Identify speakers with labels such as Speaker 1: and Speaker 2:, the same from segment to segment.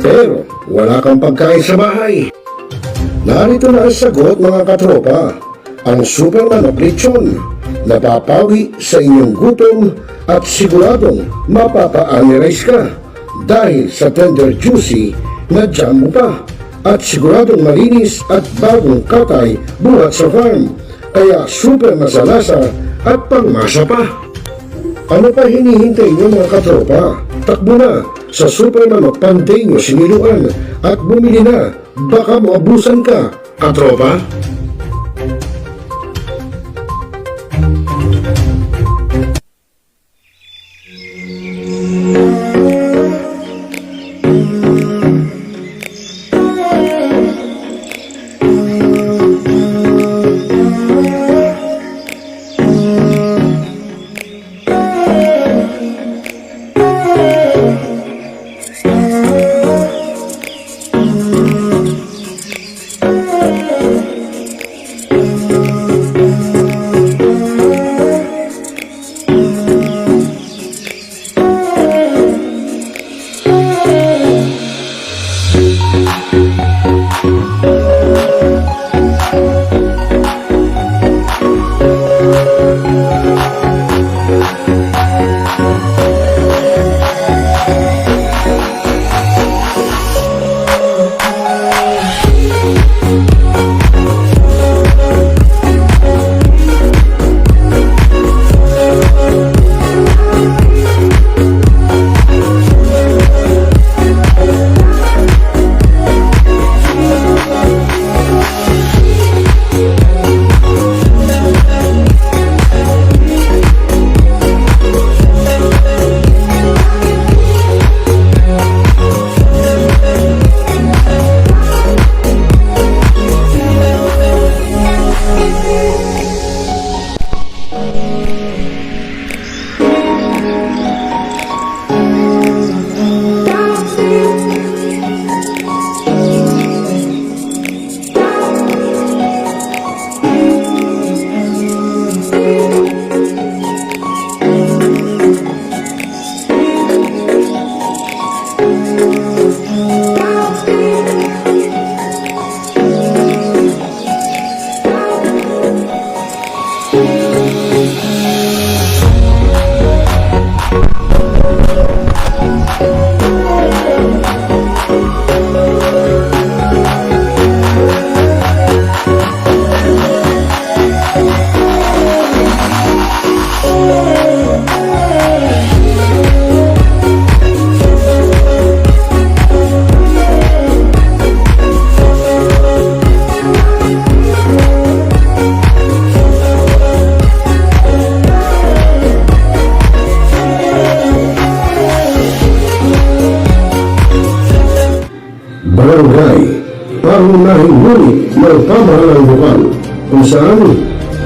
Speaker 1: Pero wala kang pagkain sa bahay. Narito na ang sagot mga katropa. Ang super manok lechon. Napapawi sa inyong gutom at siguradong mapapa-analyze ka dahil sa tender juicy na jam mo pa. At siguradong malinis at bagong katay buhat sa farm. Kaya super masalasa at pangmasa pa. Ano pa hinihintay niyo mga katropa? Takbo na sa Super Manok Panteño Siniluan at bumili na. Baka maabusan ka, katropa. Barangay, pangunahing ngunit ng pamahalang lokal kung saan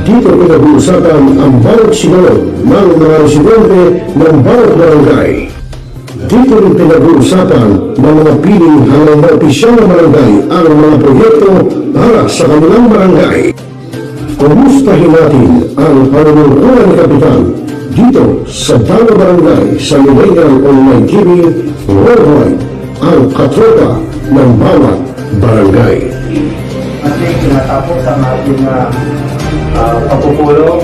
Speaker 1: dito pinag-uusapan ang bawat sinulog ng mga residente ng bawat barangay. Dito rin pinag-uusapan ng mga piling hanggang na opisyal na barangay ang mga proyekto para sa kanilang barangay. Kumustahin natin ang panunungkulan ni Kapitan dito sa Dano Barangay sa Millennial Online TV Worldwide, ang katropa ng bawat barangay.
Speaker 2: At tinatapos ang ating pagpupulong.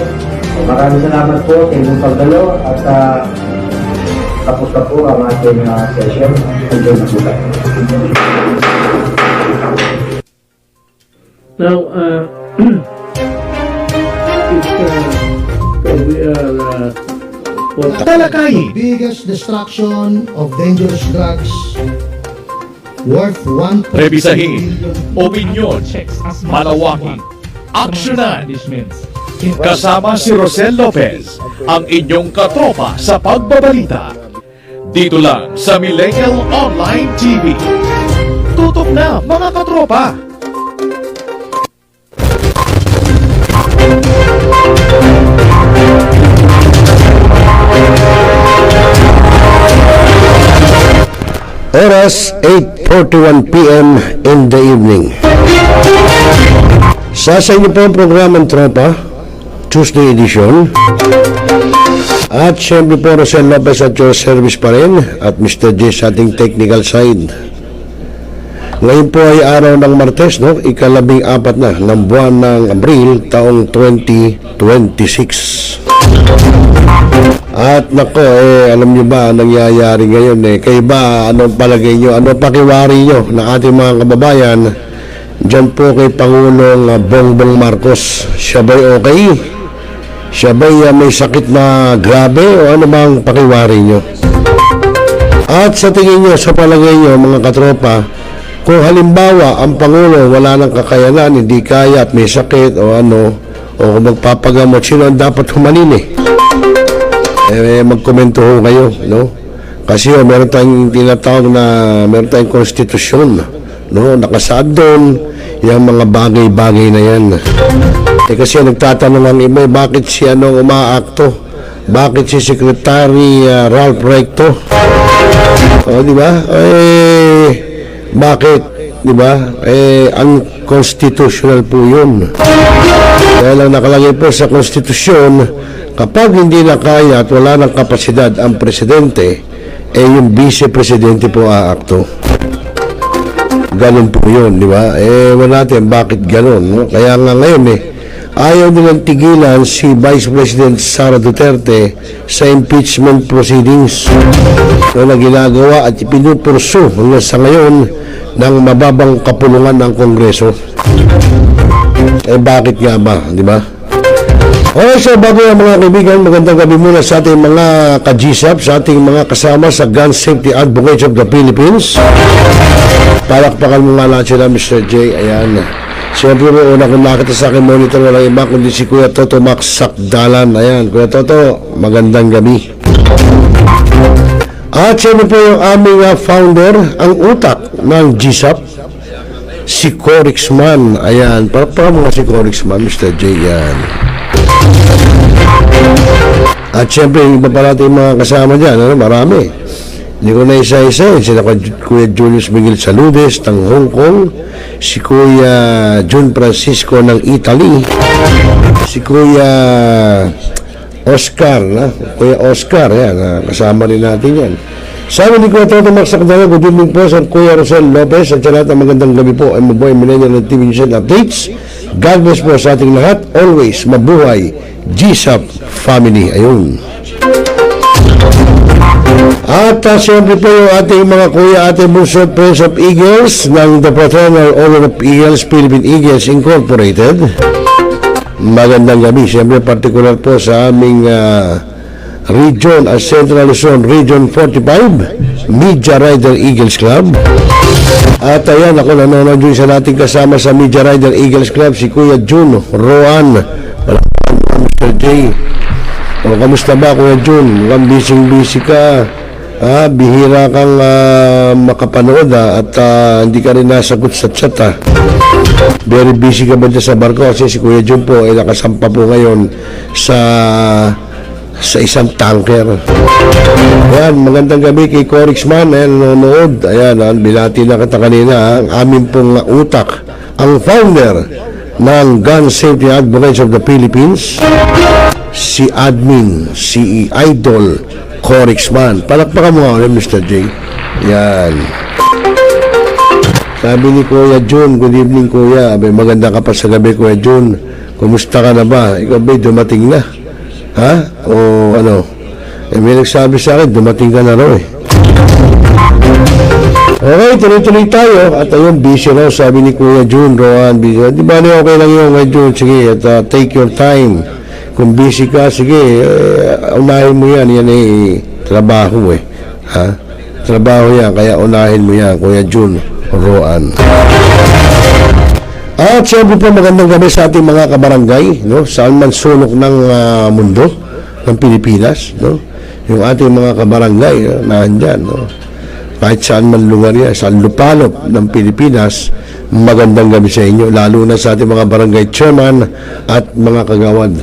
Speaker 2: Maraming salamat po sa inyong pagdalo at tapos na po ang ating session. Enjoy na po tayo.
Speaker 3: Now, we are
Speaker 4: Talakayin. Biggest destruction of dangerous drugs worth 1.
Speaker 5: Rebisahin, opinyon, malawaking, aksyonan. Kasama si Rosel Lopez, ang inyong katropa sa pagbabalita. Dito lang sa Millennial Online TV. Tutok na mga katropa!
Speaker 1: Oras 8:41 p.m. in the evening. Sa inyo po ang programang Tropa, Tuesday edition. At syempre po, Rosel Lopez at your service pa rin, at Mr. J sa ating technical side. Ngayon po ay araw ng Martes, no? Ika-14 na ng buwan ng Abril, taong 2026. At nako, alam nyo ba ang nangyayari ngayon? Kayo ba, anong palagay nyo? Ano pakiwari nyo ng ating mga kababayan dyan po kay Pangulong Bongbong Marcos? Siya ba'y okay? Siya ba'y may sakit na grabe? O ano bang pakiwari nyo? At sa tingin nyo, sa palagay nyo, mga katropa, kung halimbawa ang Pangulo wala ng kakayanan, hindi kaya at may sakit o ano, o kung magpapagamot, sino ang dapat humanili? Magkomento ho kayo, no? Kasi meron tayong tinatawag na, meron tayong konstitusyon, no? Nakasaad doon yung mga bagay-bagay na yan. Kasi nagtatanong ang iba, bakit si anong umaakto? Bakit si Secretary Ralph Recto? O, di ba? Bakit? Di ba? Ang constitutional po yun. Kaya lang nakalagay po sa konstitusyon, kapag hindi na kaya at wala ng kapasidad ang presidente, yung vice-presidente po aakto. Ganun po yun, di ba? Wala natin bakit ganun, no? Kaya nga ngayon ayaw nilang tigilan si Vice President Sara Duterte sa impeachment proceedings na ginagawa at pinupursu hanggang sa ngayon ng mababang kapulungan ng Kongreso. Bakit nga ba, di ba? Okay, so bago yung mga kaibigan, magandang gabi muna sa ating mga ka-GSAP, sa ating mga kasama sa Gun Safety Advocates of the Philippines. Palakpakan mo nga lahat sila, Mr. J. Ayan. Siyempre mo, una kung nakita sa akin monitor, walang iba kundi si Kuya Toto Max Sakdalan. Ayan, Kuya Toto, magandang gabi. At siyempre po yung aming founder, ang utak ng GSAP, si Corixman. Ayan, para mga si Corixman, Mr. J. Yan. At siyempre, yung iba pa natin mga kasama dyan, ano, marami. Hindi ko na isa-isa, sila Kuya Julius Miguel Saludes ng Hong Kong, si Kuya Jun Francisco ng Italy, si Kuya Oscar, Kuya Oscar, yan, kasama rin natin yan. Sabi ni Kuya Toto Max Sakdalan, good evening po sa Kuya Rosel Lopez at sa lahat ng magandang gabi po. I'm Boy Millennial ng TV News Updates. God bless po sa ating lahat. Always mabuhay GSAP family. Ayun. At siyempre po yung ating mga kuya, ating bunso, Prince of Eagles ng the Fraternal Order of Eagles, Philippine Eagles Incorporated. Magandang gabi. Siyempre particular po sa aming region, Central Luzon Region 45, Media Rider Eagles Club. At ayan, ako nanonood yun sa nating kasama sa Media Rider Eagles Club, si Kuya Jun Roan. Mr. J. O, kamusta ba, Kuya Jun? Mukhang busy ka. Bihira kang makapanood at hindi ka rin nasagot sa chat. Very busy ka ba dyan sa barko? Kasi si Kuya Jun po ay nakasampa po ngayon sa isang tanker. Ayan, magandang gabi kay Corixman. Ayan, nanonood. Ayan, binati na kita kanina. Ang aming pong utak, ang founder ng Gun Safety Advocates of the Philippines, si admin, si idol Corixman. Palakpakan mo nga, Mr. J. Yan. Sabi ni Kuya Jun, good evening Kuya. Abay, maganda ka pa sa gabi, Kuya Jun. Kumusta ka na ba? Ikaw ba dumating na? Ha? O ano? May nagsabi sa akin, dumating ka na raw eh. Okay, tuloy-tuloy tayo. At ayun, busy raw, sabi ni Kuya Jun, Rowan, busy. Di ba okay lang yun, Kuya Jun? Sige, at take your time. Kung busy ka, sige, unahin mo yan. Yan trabaho eh. Ha? Trabaho yan, kaya unahin mo yan, Kuya Jun, Rowan. At siyempre po magandang gabi sa ating mga kabarangay, no? Saan man sulok ng mundo, ng Pilipinas, no? Yung ating mga kabarangay, nandyan, no? Kahit saan man lugar yan, saan lupalop ng Pilipinas, magandang gabi sa inyo, lalo na sa ating mga barangay chairman at mga kagawad.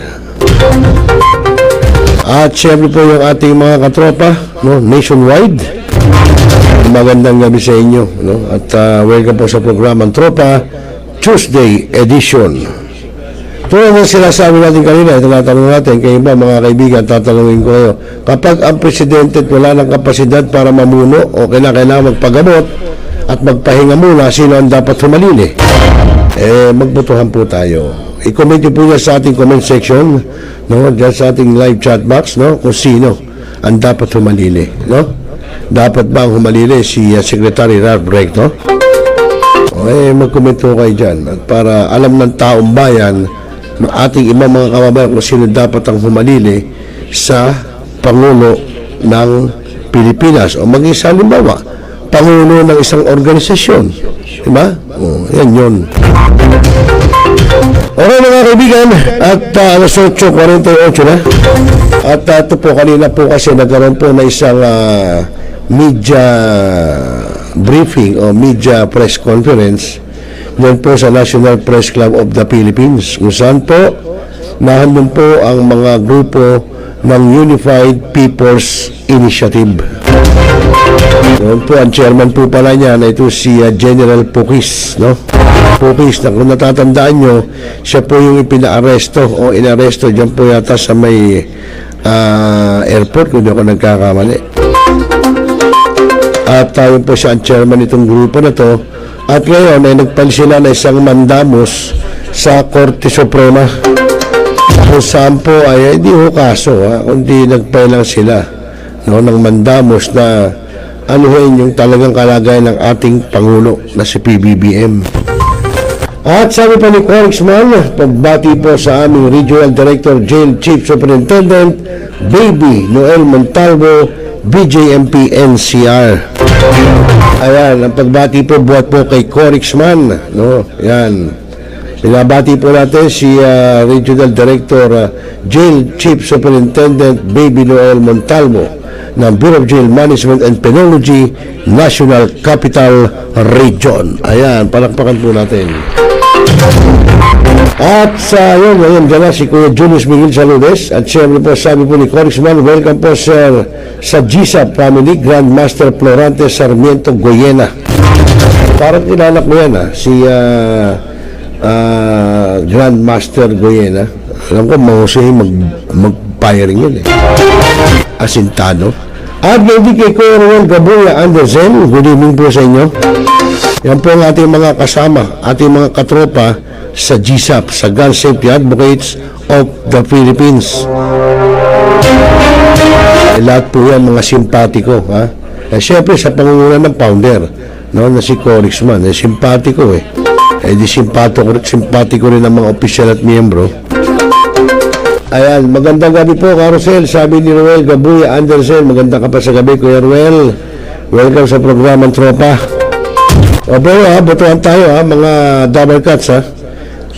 Speaker 1: At siyempre po yung ating mga katropa, no? Nationwide, magandang gabi sa inyo, no? At welcome po sa programang Tropa Tuesday edition. tulad ng sinasabi natin kanina, tinatanong natin, kayo ba mga kaibigan, tatanungin ko kayo, kapag ang presidente wala ng kapasidad para mamuno o kailangan magpagamot at magpahinga muna, sino ang dapat humalili? Magbotohan po tayo. I-comment nyo po yan sa ating comment section, no? Diyan sa ating live chat box, no? Kung sino ang dapat humalili, no? Dapat ba ang humalili si Secretary Ralph Recto? Mag-comment po kayo dyan. At para alam ng taong bayan, ng ating ibang mga kababayan kung sino dapat ang humalili sa Pangulo ng Pilipinas. O maging sa halimbawa, Pangulo ng isang organisasyon. Diba? Yan yun. Okay mga kaibigan, at alas 8:48 na. At ito po kanina po kasi nagkaroon po na isang media briefing o media press conference yan po sa National Press Club of the Philippines kung saan po nahandun po ang mga grupo ng Unified People's Initiative. Yan po ang chairman po pala niya na ito si General Pukis, no? Pukis, na kung natatandaan nyo, siya po yung ipina-aresto o inaresto dyan po yata sa may airport kung di ako nagkakamali. At tayo po siya ang chairman itong grupo na to. At ngayon ay nagpal sila na isang mandamos sa Korte Suprema. Kung saan po ay hindi ho kaso, kundi nagpal lang sila, no, ng mandamos na anuhin yung talagang kalagayan ng ating Pangulo na si PBBM. At sabi pa ni Congressman, pagbati po sa aming Regional Director, Jail Chief Superintendent, Baby Noel Montalvo, BJMP NCR. Ayan, ang pagbati po buhat po kay Congressman, no? Yan. Pinabati po natin si Regional Director, Jail Chief Superintendent, Baby Noel Montalvo ng Bureau of Jail Management and Penology, National Capital Region. Ayan, palakpakan po natin. At sa yun, ngayon dyan na si Kuya Julius Miguel Saludes. At siyempre po, sabi po ni Congressman, welcome po sir sa GSAP Family, Grandmaster Florante Sarmiento Goyena. Parang kilala ko yan si Grandmaster Goyena. Alam ko, mahusay mag-firing yun Asintado. At maybe kay Kuya Roel Gabuya Andersen, good evening po sa inyo. Yan po ang ating mga kasama, ating mga katropa sa GSAP, sa Gun Safety Advocates of the Philippines. Lahat po yan mga simpatiko, siyempre sa pangunguna ng founder, no, na si Congressman, simpatiko di simpatiko rin ang mga opisyal at miyembro. Ayan, magandang gabi po, Carosel, sabi ni Roel Gabuya Andersen. Magandang ka pa sa gabi, Kuya Roel. Welcome sa programang Tropa. O pero botohan tayo mga double cuts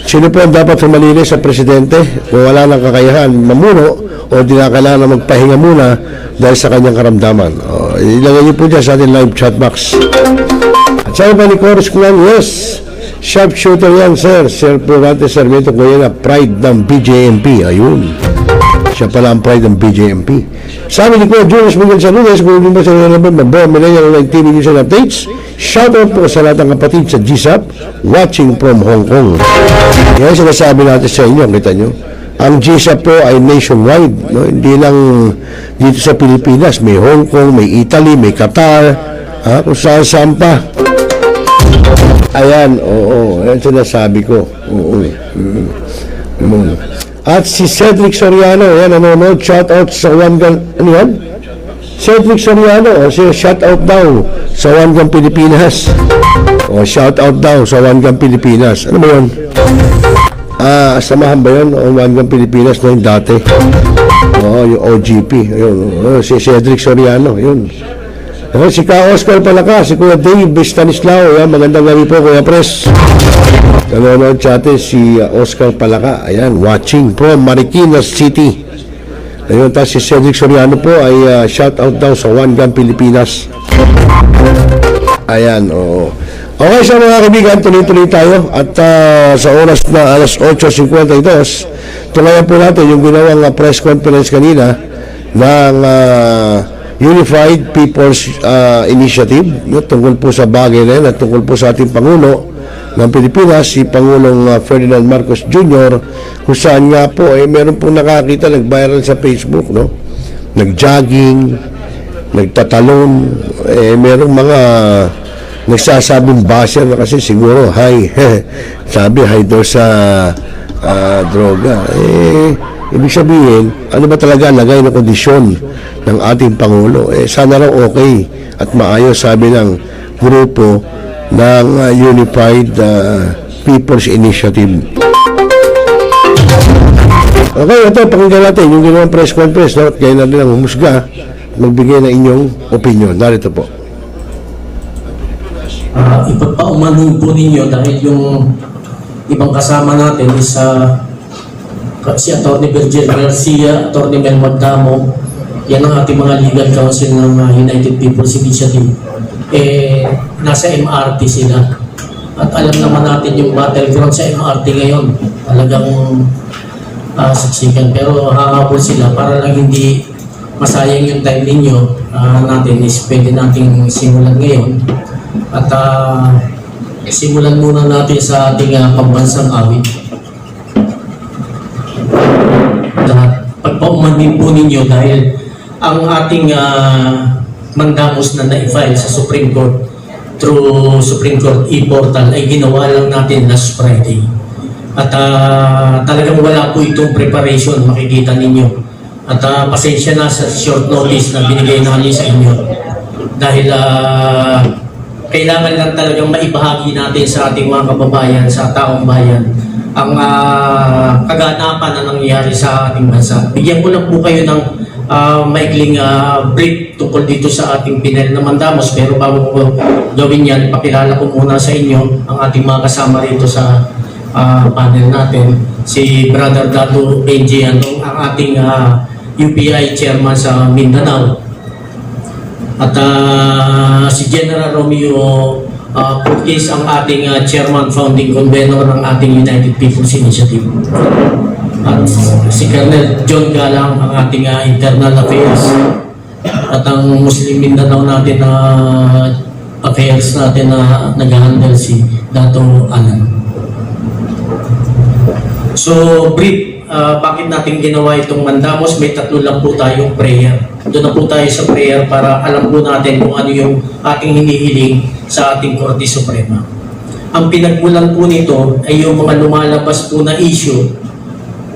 Speaker 1: Sino po ang dapat humalili sa presidente kung wala nang kakayahan mamuno o di na kailangan magpahinga muna dahil sa kanyang karamdaman? Ilagay niyo po dyan sa ating live chat box. At sabi pa ni Congressman, yes, sharpshooter yan sir. Sir Florante Sarmiento Goyena, pride ng BJMP. Ayun, siya pala ang pride ng BJMP. Sabi ni Kuya Julius Miguel Saludes, kung hindi mo sa nalaman, mabuha millennial online TV News and Updates. Shoutout po sa lahat ng kapatid sa GSAP watching from Hong Kong. Yan sinasabi natin sa inyo, kita nyo. Ang GSAP po ay nationwide, no? Hindi lang dito sa Pilipinas. May Hong Kong, may Italy, may Qatar, kung saan pa. Ayan, yan sinasabi ko. At si Cedric Soriano, yan nanonood, shoutout sa One Gun, ano yan? Cedric Soriano, shoutout daw sa One Gun Pilipinas. Shoutout daw sa One Gun Pilipinas. Ano ba yun? Samahan ba yun? One Gun Pilipinas na yung dati. Yung OGP. Ayun, si Cedric Soriano, yun. Si Ka Oscar Palaka, si Kuya Dave Stanislao, magandang gabi po, Kuya Pres. Nanonood sa atin si Oscar Palaka, ayan, watching from Marikina City. Ayun, tapos si Cedric Soriano po ay shoutout daw sa One Gun Pilipinas. Ayan, Okay, so mga kaibigan, tuloy-tuloy tayo. At sa oras na alas 8:52, tulayan po natin yung ginawang press conference kanina ng Unified People's Initiative, tungkol po sa bagay na yan at tungkol po sa ating Pangulo ng Pilipinas, si Pangulong Ferdinand Marcos Jr., kung saan nga po, meron pong nakakita, nag-viral sa Facebook, no? Nag-jogging, nagtatalon, merong mga nagsasabing basher na kasi siguro, hi, sabi, hi daw sa droga. Ibig sabihin, ano ba talaga lagay na kondisyon ng ating Pangulo? Sana raw okay at maayos, sabi ng grupo ng Unified People's Initiative. Okay, ito, pakinggan natin yung ginawang press conference, no? At kayo na rin ang humusga, magbigay ng inyong opinion. Narito po.
Speaker 3: Ipagpaumanhin po ninyo dahil yung ibang kasama natin is si Atty. Virgil Garcia, Atty. Mel Magdamo, yan ang ating mga legal counsel ng United People's Initiative. Nasa MRT sila. At alam naman natin yung battleground sa MRT ngayon. Talagang siksikan. Pero hahabol sila para lang hindi masayang yung time ninyo natin is pwede nating simulan ngayon. At simulan muna natin sa ating pambansang awit. Pagpaumanhin po ninyo dahil ang ating mandamos na na-file sa Supreme Court through Supreme Court e-portal ay ginawa lang natin last Friday. At talagang wala po itong preparation, makikita ninyo. At pasensya na sa short notice na binigay namin sa inyo. Dahil kailangan lang talagang maibahagi natin sa ating mga kababayan, sa taong bayan, ang kaganapan na nangyayari sa ating bansa. Bigyan ko lang po kayo ng maikling brief tungkol dito sa ating Pinel na mandamos. Pero bago ko gawin yan, pakilala ko muna sa inyo ang ating mga kasama rito sa panel natin. Si Brother Dato Benji Anong, ang ating UPI chairman sa Mindanao. At si General Romeo Purkis, ang ating chairman founding convener ng ating United People's Initiative. At si Colonel John Galang, ang ating internal affairs. At ang Muslim Mindanao natin na affairs natin na nag-handle si Dato Alan. So, brief, bakit natin ginawa itong mandamos? May tatlo lang po tayong prayer. Doon na po tayo sa prayer para alam po natin kung ano yung ating hinihiling sa ating Korte Suprema. Ang pinagmulan po nito ay yung mga lumalabas po na issue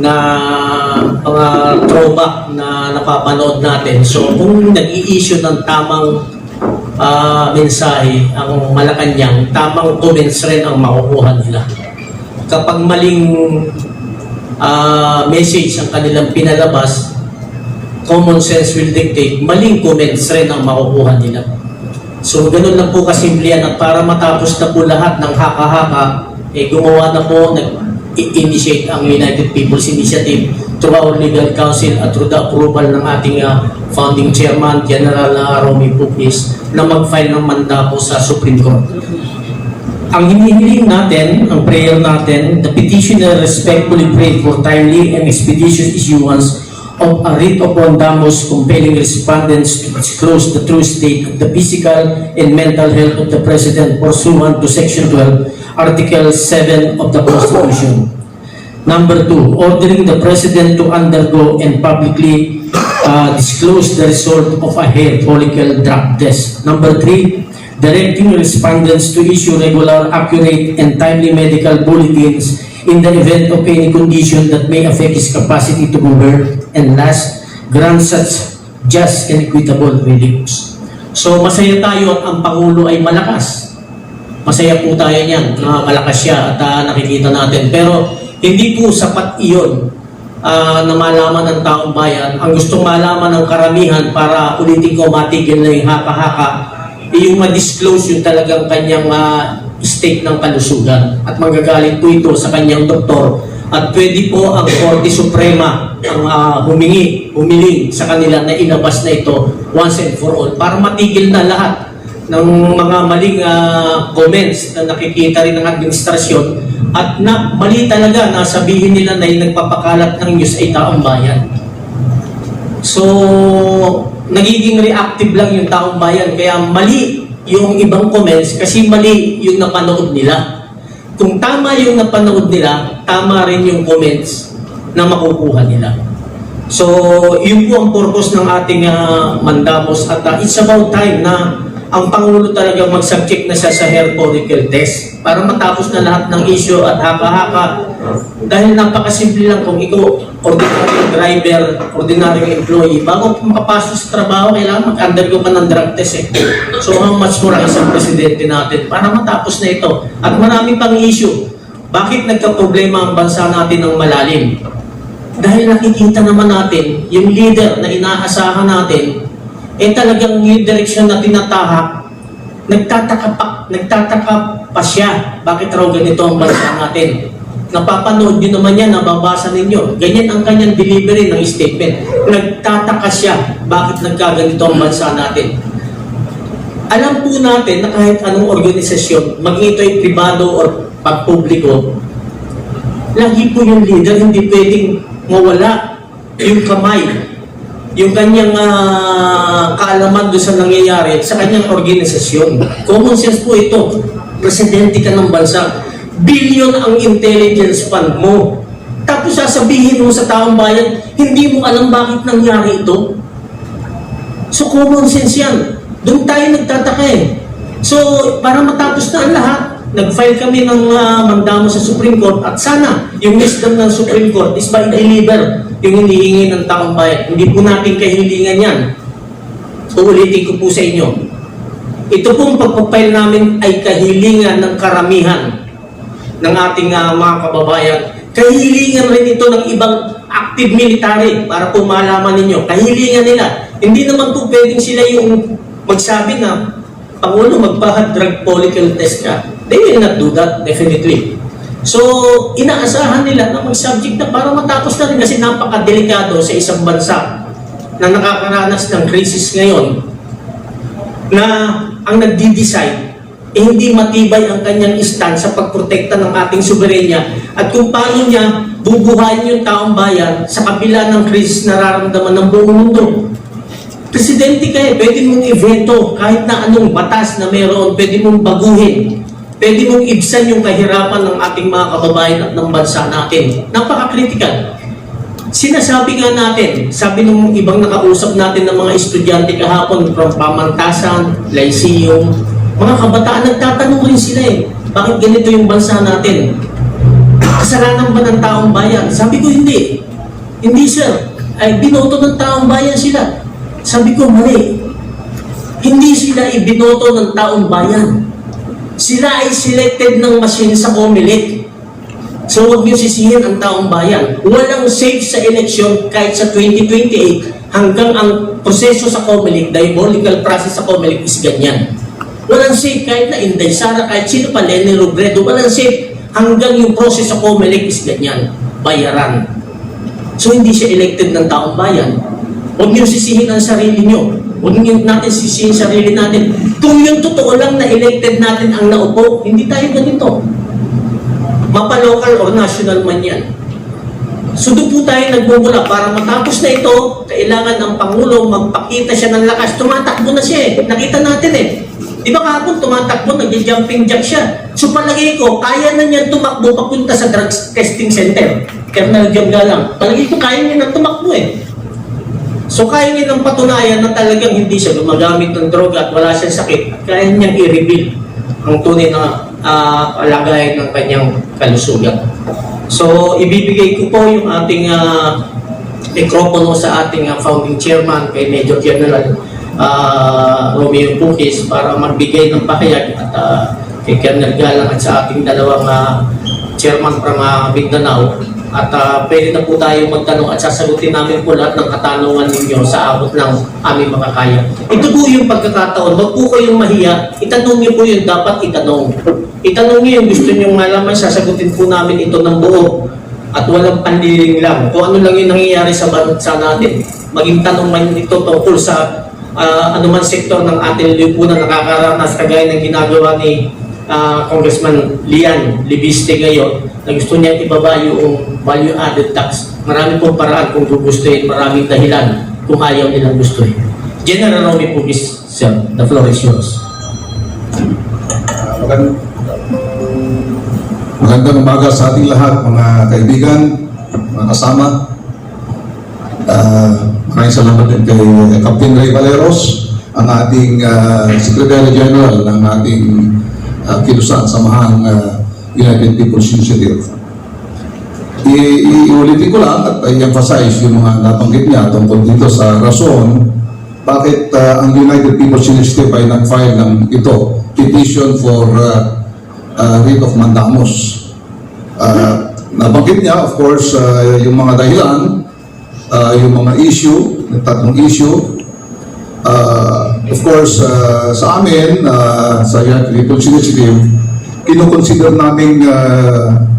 Speaker 3: na mga throwback na napapanood natin. So, kung nag-i-issue ng tamang mensahe ang Malacanang, tamang comments rin ang makukuha nila. Kapag maling message ang kanilang pinalabas, common sense will dictate, maling comments rin ang makukuha nila. So, ganun lang po kasimple yan. At para matapos na po lahat ng haka-haka, gumawa na po, nag-initiate ang United People's Initiative through our legal counsel at through the approval ng ating founding chairman, General Romy Pupis, na mag-file ng manda po sa Supreme Court. Ang hinihiling natin, ang prayer natin, the petitioner respectfully pray for timely and expeditious issuance of a writ of mandamus compelling respondents to disclose the true state of the physical and mental health of the President pursuant to Section 12, Article 7 of the Constitution. Number 2, ordering the President to undergo and publicly disclose the result of a hair follicle drug test. Number 3, directing respondents to issue regular, accurate, and timely medical bulletins in the event of any condition that may affect his capacity to govern. And last, grant such just and equitable reliefs. So masaya tayo at ang Pangulo ay malakas. Masaya po tayo niyan na malakas siya at nakikita natin. Pero hindi po sapat iyon na malaman ng taong bayan. Ang gustong malaman ng karamihan para ulitin ko matigil na yung haka-haka, yung ma-disclose yung talagang kanyang state ng kalusugan. At magagaling po ito sa kanyang doktor. At pwede po ang Korte Suprema ang humiling sa kanila na ilabas na ito once and for all para matigil na lahat ng mga maling comments na nakikita rin ng administrasyon at na mali talaga na sabihin nila na yung nagpapakalat ng news ay taong bayan. So, nagiging reactive lang yung taong bayan kaya mali yung ibang comments kasi mali yung napanood nila. kung tama yung napanood nila, tama rin yung comments na makukuha nila. So, yun po ang purpose ng ating mandamos at it's about time na ang Pangulo talaga mag-subject na siya sa hair follicle test para matapos na lahat ng issue at haka-haka. Dahil napakasimple lang, kung ikaw ordinary driver, ordinary employee, bago makapasok sa trabaho, kailangan mag-undergo pa ng drug test So how much more ang isang presidente natin para matapos na ito. At marami pang issue. Bakit nagka-problema ang bansa natin ng malalim? Dahil nakikita naman natin, yung leader na inaasahan natin, talagang yung direksyon na tinatahak, nagtataka pa siya. Bakit raw ganito ang bansa natin? Napapanood nyo naman yan, nababasa ninyo. Ganyan ang kanyang delivery ng statement. Nagtataka siya, bakit nagkaganito ang bansa natin? Alam po natin na kahit anong organisasyon, maging ito ay pribado o pagpubliko, lagi po yung leader, hindi pwedeng mawala yung kamay, yung kanyang kaalaman doon sa nangyayari sa kanyang organisasyon. Common sense po ito. Presidente ka ng bansa. Billion ang intelligence fund mo. Tapos sasabihin mo sa taong bayan, hindi mo alam bakit nangyari ito. So common sense yan. Doon tayo nagtataka So para matapos na ang lahat, nag-file kami ng mandamo sa Supreme Court at sana yung wisdom ng Supreme Court is by deliver yung hinihingi ng taong bayan. Hindi po natin kahilingan yan. Uulitin ko po sa inyo. Ito pong pagpapile namin ay kahilingan ng karamihan ng ating mga kababayan. Kahilingan rin ito ng ibang active military para po malaman ninyo. Kahilingan nila. Hindi naman po pwedeng sila yung magsabi na Pangulo, magpa-drug follicle test ka. They will not do that, definitely. So, inaasahan nila na mag-subject na para matapos na rin kasi napakadelikado sa isang bansa na nakakaranas ng crisis ngayon na ang nagdi-decide hindi matibay ang kanyang stand sa pagprotekta ng ating soberenya at kung paano niya bubuhayin yung taong bayan sa kabila ng krisis na nararamdaman ng buong mundo. Presidente ka pwede mong i-veto kahit na anong batas na meron, pwede mong baguhin, pwede mong ibsan yung kahirapan ng ating mga kababayan at ng bansa natin. Napaka-critical. Sinasabi nga natin, sabi ng ibang nakausap natin ng mga estudyante kahapon from Pamantasan, Lyceum, mga kabataan, nagtatanong rin sila bakit ganito yung bansa natin? Kasalanan ba ng taong bayan? Sabi ko, hindi. Hindi, sir. Ay, binoto ng taong bayan sila. Sabi ko, mali. Hindi sila ibinoto ng taong bayan. Sila ay selected ng machine sa COMELEC. So, huwag niyo sisihin ang taong bayan. Walang safe sa eleksyon kahit sa 2028 hanggang ang proseso sa COMELEC, diabolical process sa COMELEC is ganyan. Walang safe kahit na Inday Sara, kahit sino pa, Lenny Robredo, walang safe hanggang yung process sa COMELEC is ganyan. Bayaran. So, hindi siya elected ng taong bayan. Huwag niyo sisihin ang sarili niyo. Huwag niyo natin sisihin sarili natin. Kung yung totoo lang na elected natin ang naupo, hindi tayo ganito. Mapa-local or national man yan. So doon po tayo nagmumula. Para matapos na ito, kailangan ng Pangulo magpakita siya ng lakas. Tumatakbo na siya Nakita natin Di ba kahapon tumatakbo, nag-jumping jack siya. So palagay ko, kaya na niyan tumakbo papunta sa drugs testing center. Colonel Dianggalang. Palagay ko, kaya niya na tumakbo So kaya niya ng patunayan na talagang hindi siya gumagamit ng droga at wala siyang sakit. Kaya niyang i-reveal ang tunay na kalagayan ng kanyang kalusugan. So ibibigay ko po yung ating mikropono sa ating founding chairman kay Major General Romeo Puquis para magbigay ng pahayag at kay Colonel Galang at sa ating dalawang chairman from Mindanao. At pwede na po tayo magtanong at sasagutin namin po lahat ng katanungan ninyo sa abot ng aming makakaya. Ito po yung pagkakataon. Huwag po kayong mahiya. Itanong niyo po yung dapat itanong. Itanong niyo yung gusto niyong malaman. Sasagutin po namin ito ng buo. At walang panliling lang. Kung ano lang yung nangyayari sa bansa natin. Maging tanong man ito tungkol sa anuman sektor ng ating lipunan nakakaranas kagaya ng ginagawa ni Congressman Lian Libiste ngayon na gusto niya ibaba yung value-added tax. Marami pong paraan kung gugustuhin, maraming dahilan kung ayaw nilang gustuhin. General Romy Puquis, sir, the floor is yours.
Speaker 6: Magandang umaga sa ating lahat, mga kaibigan, mga kasama. Maraming salamat din kay Captain Ray Valeros, ang ating Secretary General ng ating kilusan, samahang United People's Initiative. Iulitin ko lang at i-emphasize yung mga nabanggit niya tungkol dito sa rason bakit ang United People's Initiative ay nag-file ng ito, petition for writ of mandamus. Nabanggit niya, of course, yung mga dahilan, yung mga issue, yung tatlong issue. Of course, sa amin, sa United People's Initiative, kinukonsider namin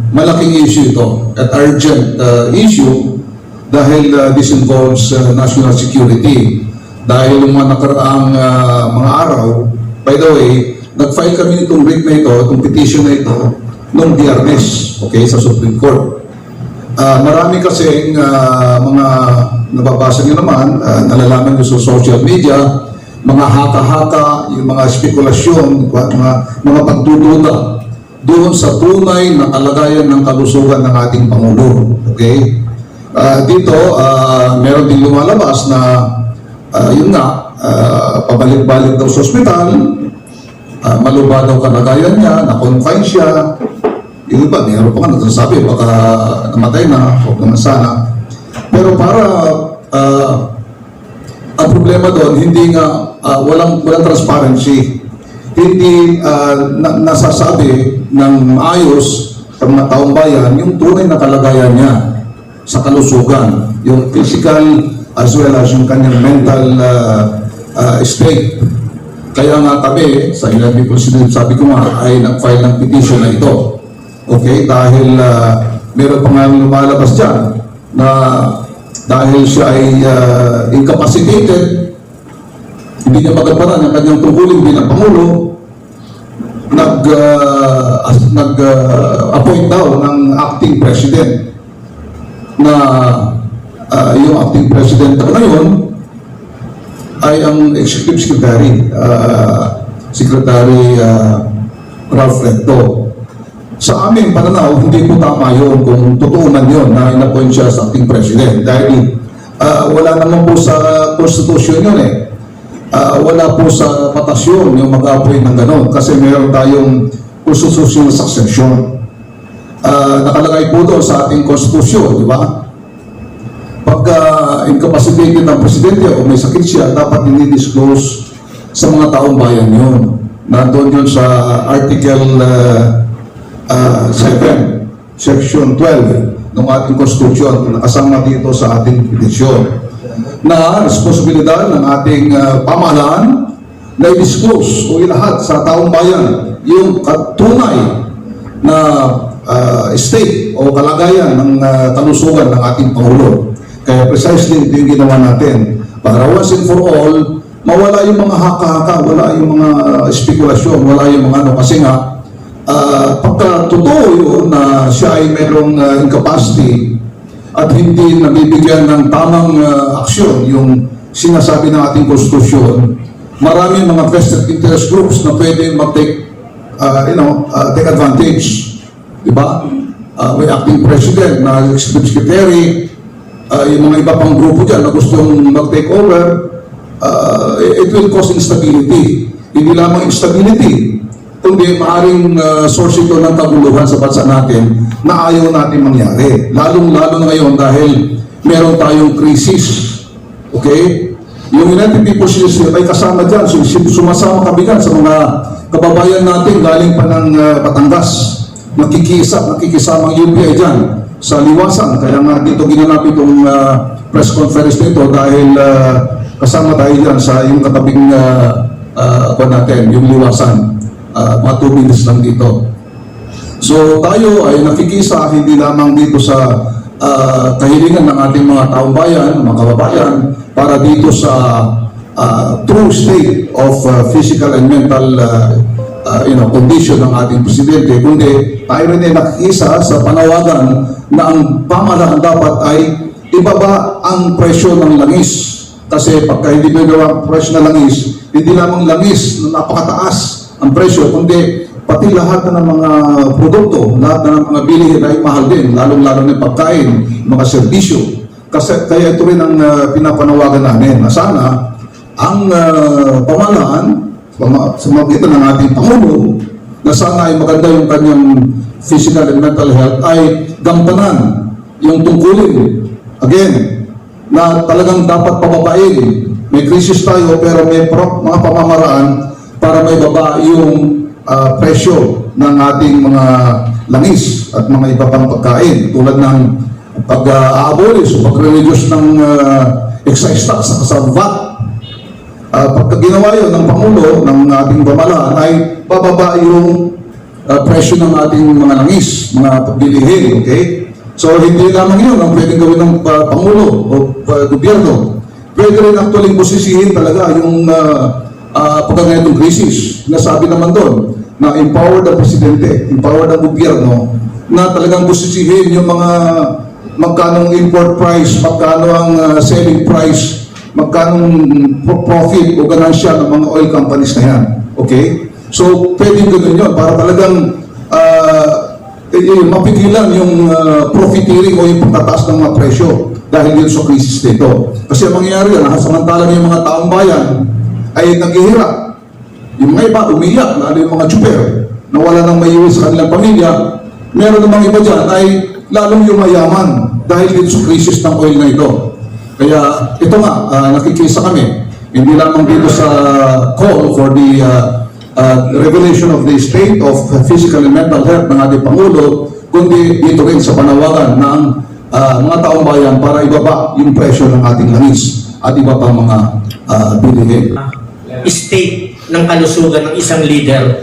Speaker 6: malaking issue ito, at urgent issue, dahil this involves national security. Dahil yung mga nakaraang mga araw, by the way, nag-file kami nitong writ na ito, itong petition na ito, noong Biyernes, okay, sa Supreme Court. Marami kasing mga nababasa nyo naman, nalalaman nyo sa social media, mga haka-haka, yung mga spekulasyon, mga pagdududa doon sa tunay na kalagayan ng kalusugan ng ating Pangulo. Okay? Dito, meron din lumalabas na yun nga, pabalik-balik daw sa ospital, maluba daw kalagayan niya, na-confine siya. Yung iba, meron pa nga nagsasabi, baka namatay na, huwag naman sana. Pero para, ang problema doon, hindi nga, walang transparency. Hindi nasasabi ng maayos sa mga taong bayan yung tunay na kalagayan niya sa kalusugan, yung physical as well as yung kanyang mental state. Kaya nga kami, sa United People's Initiative, sabi ko nga, ay nag-file ng petition na ito. Okay? Dahil meron pa nga lumalabas dyan na dahil siya ay incapacitated, hindi niya magampanan ang kanyang tungkulin bilang Pangulo, nag-appoint daw ng acting president na yung acting president na ngayon ay ang executive secretary, Secretary Ralph Recto. Sa aming pananaw, hindi po tama yun kung totoo man yun na in-appoint siya sa acting president. Dahil wala naman po sa konstitusyon yun eh. Wala po sa patasyon yung mag-appoint ng gano'n kasi meron tayong constitutional succession. Nakalagay po doon sa ating konstitusyon, di ba? Pagka incapacitated ng presidente o may sakit siya, dapat dinidisclose sa mga taong bayan yun. Nandun yun sa Article 7, Section 12 ng ating Constitution, nakasama dito sa ating petisyon, na responsibilidad ng ating pamahalaan na i-disclose o ilahat sa taong bayan yung tunay na state o kalagayan ng kalusugan ng ating Pangulo. Kaya precisely ito yung ginawa natin para once and for all, mawala yung mga haka-haka, wala yung mga spekulasyon, wala yung mga ano, kasi nga pagka totoo yun na siya ay merong incapacity at hindi nabibigyan ng tamang aksyon yung sinasabi ng ating konstitusyon, maraming mga vested interest groups na pwede mag-take take advantage. Diba? May acting president na executive secretary, yung mga iba pang grupo dyan na gustong mag-take over, it will cause instability. Hindi lamang instability, kundi maaaring source ito ng kaguluhan sa bansa natin na ayaw natin mangyari. Lalong-lalo na ngayon dahil meron tayong krisis. Okay? Yung United People's Initiative ay kasama dyan. Sumasama kami dyan sa mga kababayan natin galing pa ng Batangas. Nakikisama ang UPI dyan sa liwasan. Kaya nga dito ginanap itong press conference nito dahil kasama tayo dyan sa yung katabing natin, yung liwasan. Mga 2 minutes lang dito. So tayo ay nakikisa hindi lamang dito sa kahilingan ng ating mga taong bayan, mga kababayan, para dito sa true state of physical and mental condition ng ating presidente, kundi tayo rin ay nakikisa sa panawagan na ang pamahalaan dapat ay ibaba ang presyo ng langis. Kasi pagka hindi mo gawa presyo ng langis, hindi lamang langis na napakataas ang presyo, kundi pati lahat na ng mga produkto, lahat na ng mga bilihin ay mahal din, lalong-lalo na yung pagkain, mga serbisyo. Kasi kaya ito rin ang pinapanawagan namin na sana ang pamahalaan sa magitan ng ating Pangulo na sana ay maganda yung kanyang physical and mental health ay gampanan yung tungkulin. Again, na talagang dapat pababain. May krisis tayo pero may mga pamamaraan para may baba yung presyo ng ating mga langis at mga iba pang pagkain tulad ng pag-aabolis o pag-reduce ng excise tax sa VAT. Pagka ginawa yun ng Pangulo ng ating pamahalaan ay bababa yung presyo ng ating mga langis, mga pagbilihin, okay? So hindi lamang yun ang pwedeng gawin ng Pangulo o gobyerno. Pwede rin actually posisihin talaga yung pagkaganitong krisis. Nasabi naman doon na empower the Presidente, empower the gobyerno na talagang posisihin yung mga magkano import price, magkano ang selling price, magkano profit o ganansya ng mga oil companies na yan. Okay? So, pwede gano'n yun para talagang mapigilan yung profiteering o yung pagtataas ng mga presyo dahil yun sa krisis nito. Kasi ang mangyayari yan, samantalang yung mga taong bayan ay naghihirap. Yung mga iba, umiyak, lalo yung mga tsuper, na wala nang maiuwi sa kanilang pamilya. Meron namang iba dyan ay lalong yumayaman dahil dito sa krisis ng oil na ito. Kaya ito nga, nakikisa kami, hindi lamang dito sa call for the revelation of the state of physical and mental health ng ating Pangulo, kundi dito rin sa panawagan ng mga taong bayan para ibaba yung presyo ng ating langis at iba pa mga bilihin.
Speaker 3: State ng kalusugan ng isang leader,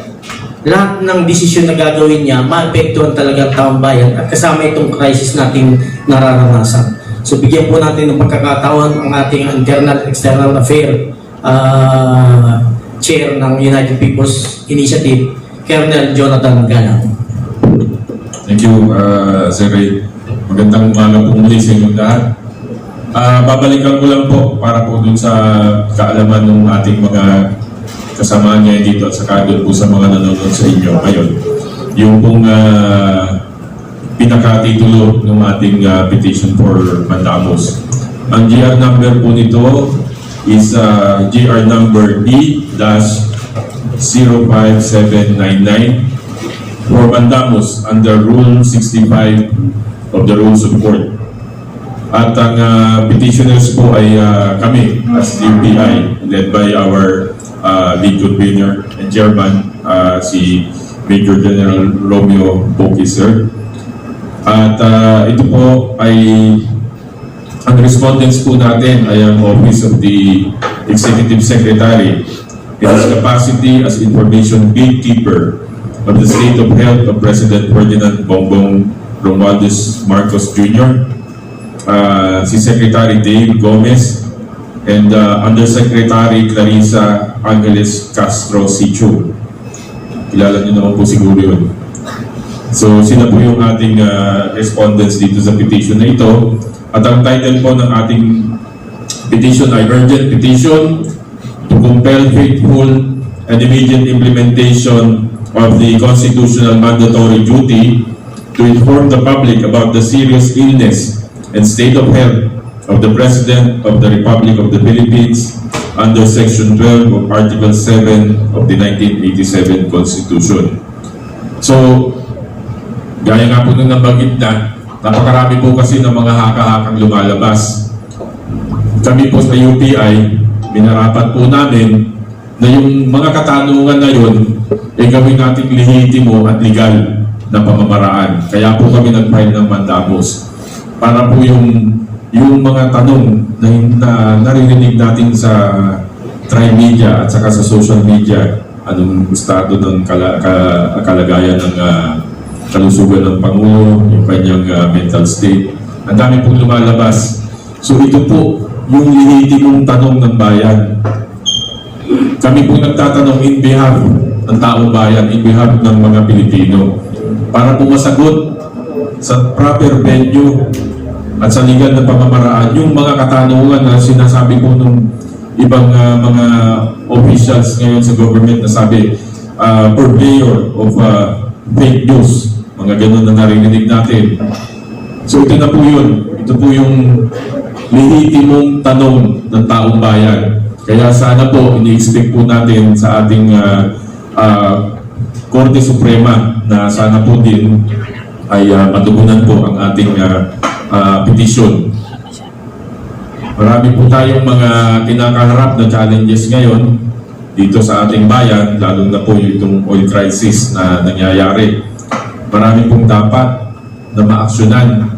Speaker 3: lahat ng desisyon na gagawin niya, maapektuhan talaga ang taong bayan at kasama itong crisis nating nararanasan. So bigyan po natin ng pagkakataon ang ating Internal External Affairs Chair ng United People's Initiative, Colonel Jonathan Galang.
Speaker 7: Thank you, Sir Ray. Magandang umaga po muli sa inyong lahat. Babalikan ko lang po para po dun sa kaalaman ng ating mga kasama niya dito at saka doon po sa mga nanonood sa inyo ngayon. Yung pong pinakatitulo ng ating petition for mandamus. Ang GR number po nito is GR number D-05799 for mandamus under Rule 65 of the Rules of Court. At ang petitioners po ay kami as DPI led by our lead convener and chairman, si Major General Romeo Bokiser. At ito po ay ang respondents po natin ay ang Office of the Executive Secretary in his capacity as information gatekeeper of the state of health of President Ferdinand Bongbong Romualdez Marcos Jr., si Secretary Dave Gomez, and Undersecretary Clarissa Angeles Castro Sichu. Kilala niyo naman po siguro yun. So sila po yung ating respondents dito sa petition na ito. At ang title po ng ating petition ay Urgent Petition to Compel Faithful and Immediate Implementation of the Constitutional Mandatory Duty to inform the public about the serious illness and state of health of the President of the Republic of the Philippines under Section 12 of Article 7 of the 1987 Constitution. So, gaya nga po nung nabanggit na, napakarami po kasi ng mga haka-hakang lumalabas. Kami po sa UPI, minarapat po namin na yung mga katanungan na yun ay gawin nating lehitimo at legal na pamamaraan. Kaya po kami nag-file ng mandamus. Para po yung mga tanong na naririnig natin sa tri-media at saka sa social media, anong estado ng kalagayan ng kalusugan ng Pangulo, yung kanyang mental state. Ang dami pong lumalabas. So ito po yung lehitimong tanong ng bayan. Kami po nagtatanong in behalf ng taong bayan, in behalf ng mga Pilipino, para po masagot sa proper venue at sa legal na pamamaraan yung mga katanungan na sinasabi po ng ibang mga officials ngayon sa government na sabi, purveyor of fake news. Mga ganun na narinig natin. So ito na po yun. Ito po yung lehitimong tanong ng taong bayan. Kaya sana po, ini-expect po natin sa ating Korte Suprema na sana po din ay matugunan po ang ating petisyon. Marami po tayong mga kinakaharap na challenges ngayon dito sa ating bayan, lalo na po yung oil crisis na nangyayari. Marami pong dapat na maaksyonan.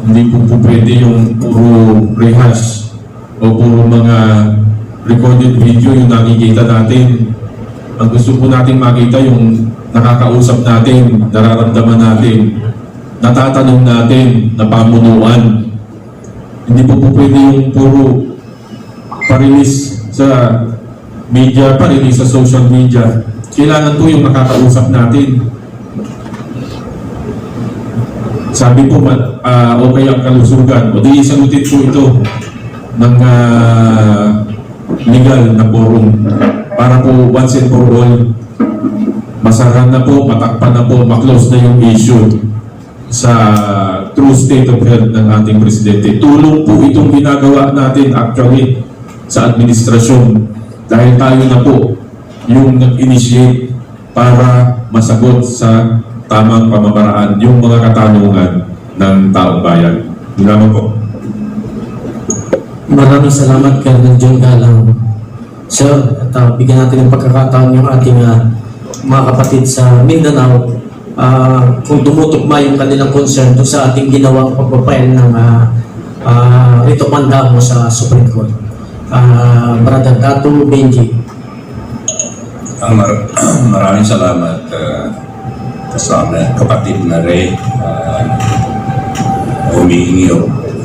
Speaker 7: Hindi po pwede yung puro rehash o puro mga recorded video yung nakikita natin. Ang gusto po natin makita yung nakakausap natin, nararamdaman natin, natatanong natin, napamunuan. Hindi po pwede yung puro parilis sa media, parilis sa social media. Kailangan po yung nakakausap natin. Sabi po, okay ang kalusugan. O di isagutin po ito ng legal na forum para po once and for all masara na po, matakpan na po, maklose na yung issue sa true state of health ng ating presidente. Tulong po itong ginagawa natin actually sa administrasyon dahil tayo na po yung nag-initiate para masagot sa tamang pamamaraan yung mga katanungan ng taong bayan. Salamat po.
Speaker 3: Maraming salamat, Colonel John Galang. Sir, at bigyan natin ng pagkakataon yung ating mga kapatid sa Mindanao kung tumutugma yung kanilang concern sa ating ginawang pagpapail ng rito mandamo sa Supreme Court. Brother Dato Benji.
Speaker 8: Maraming salamat kasama kapatid na Ray.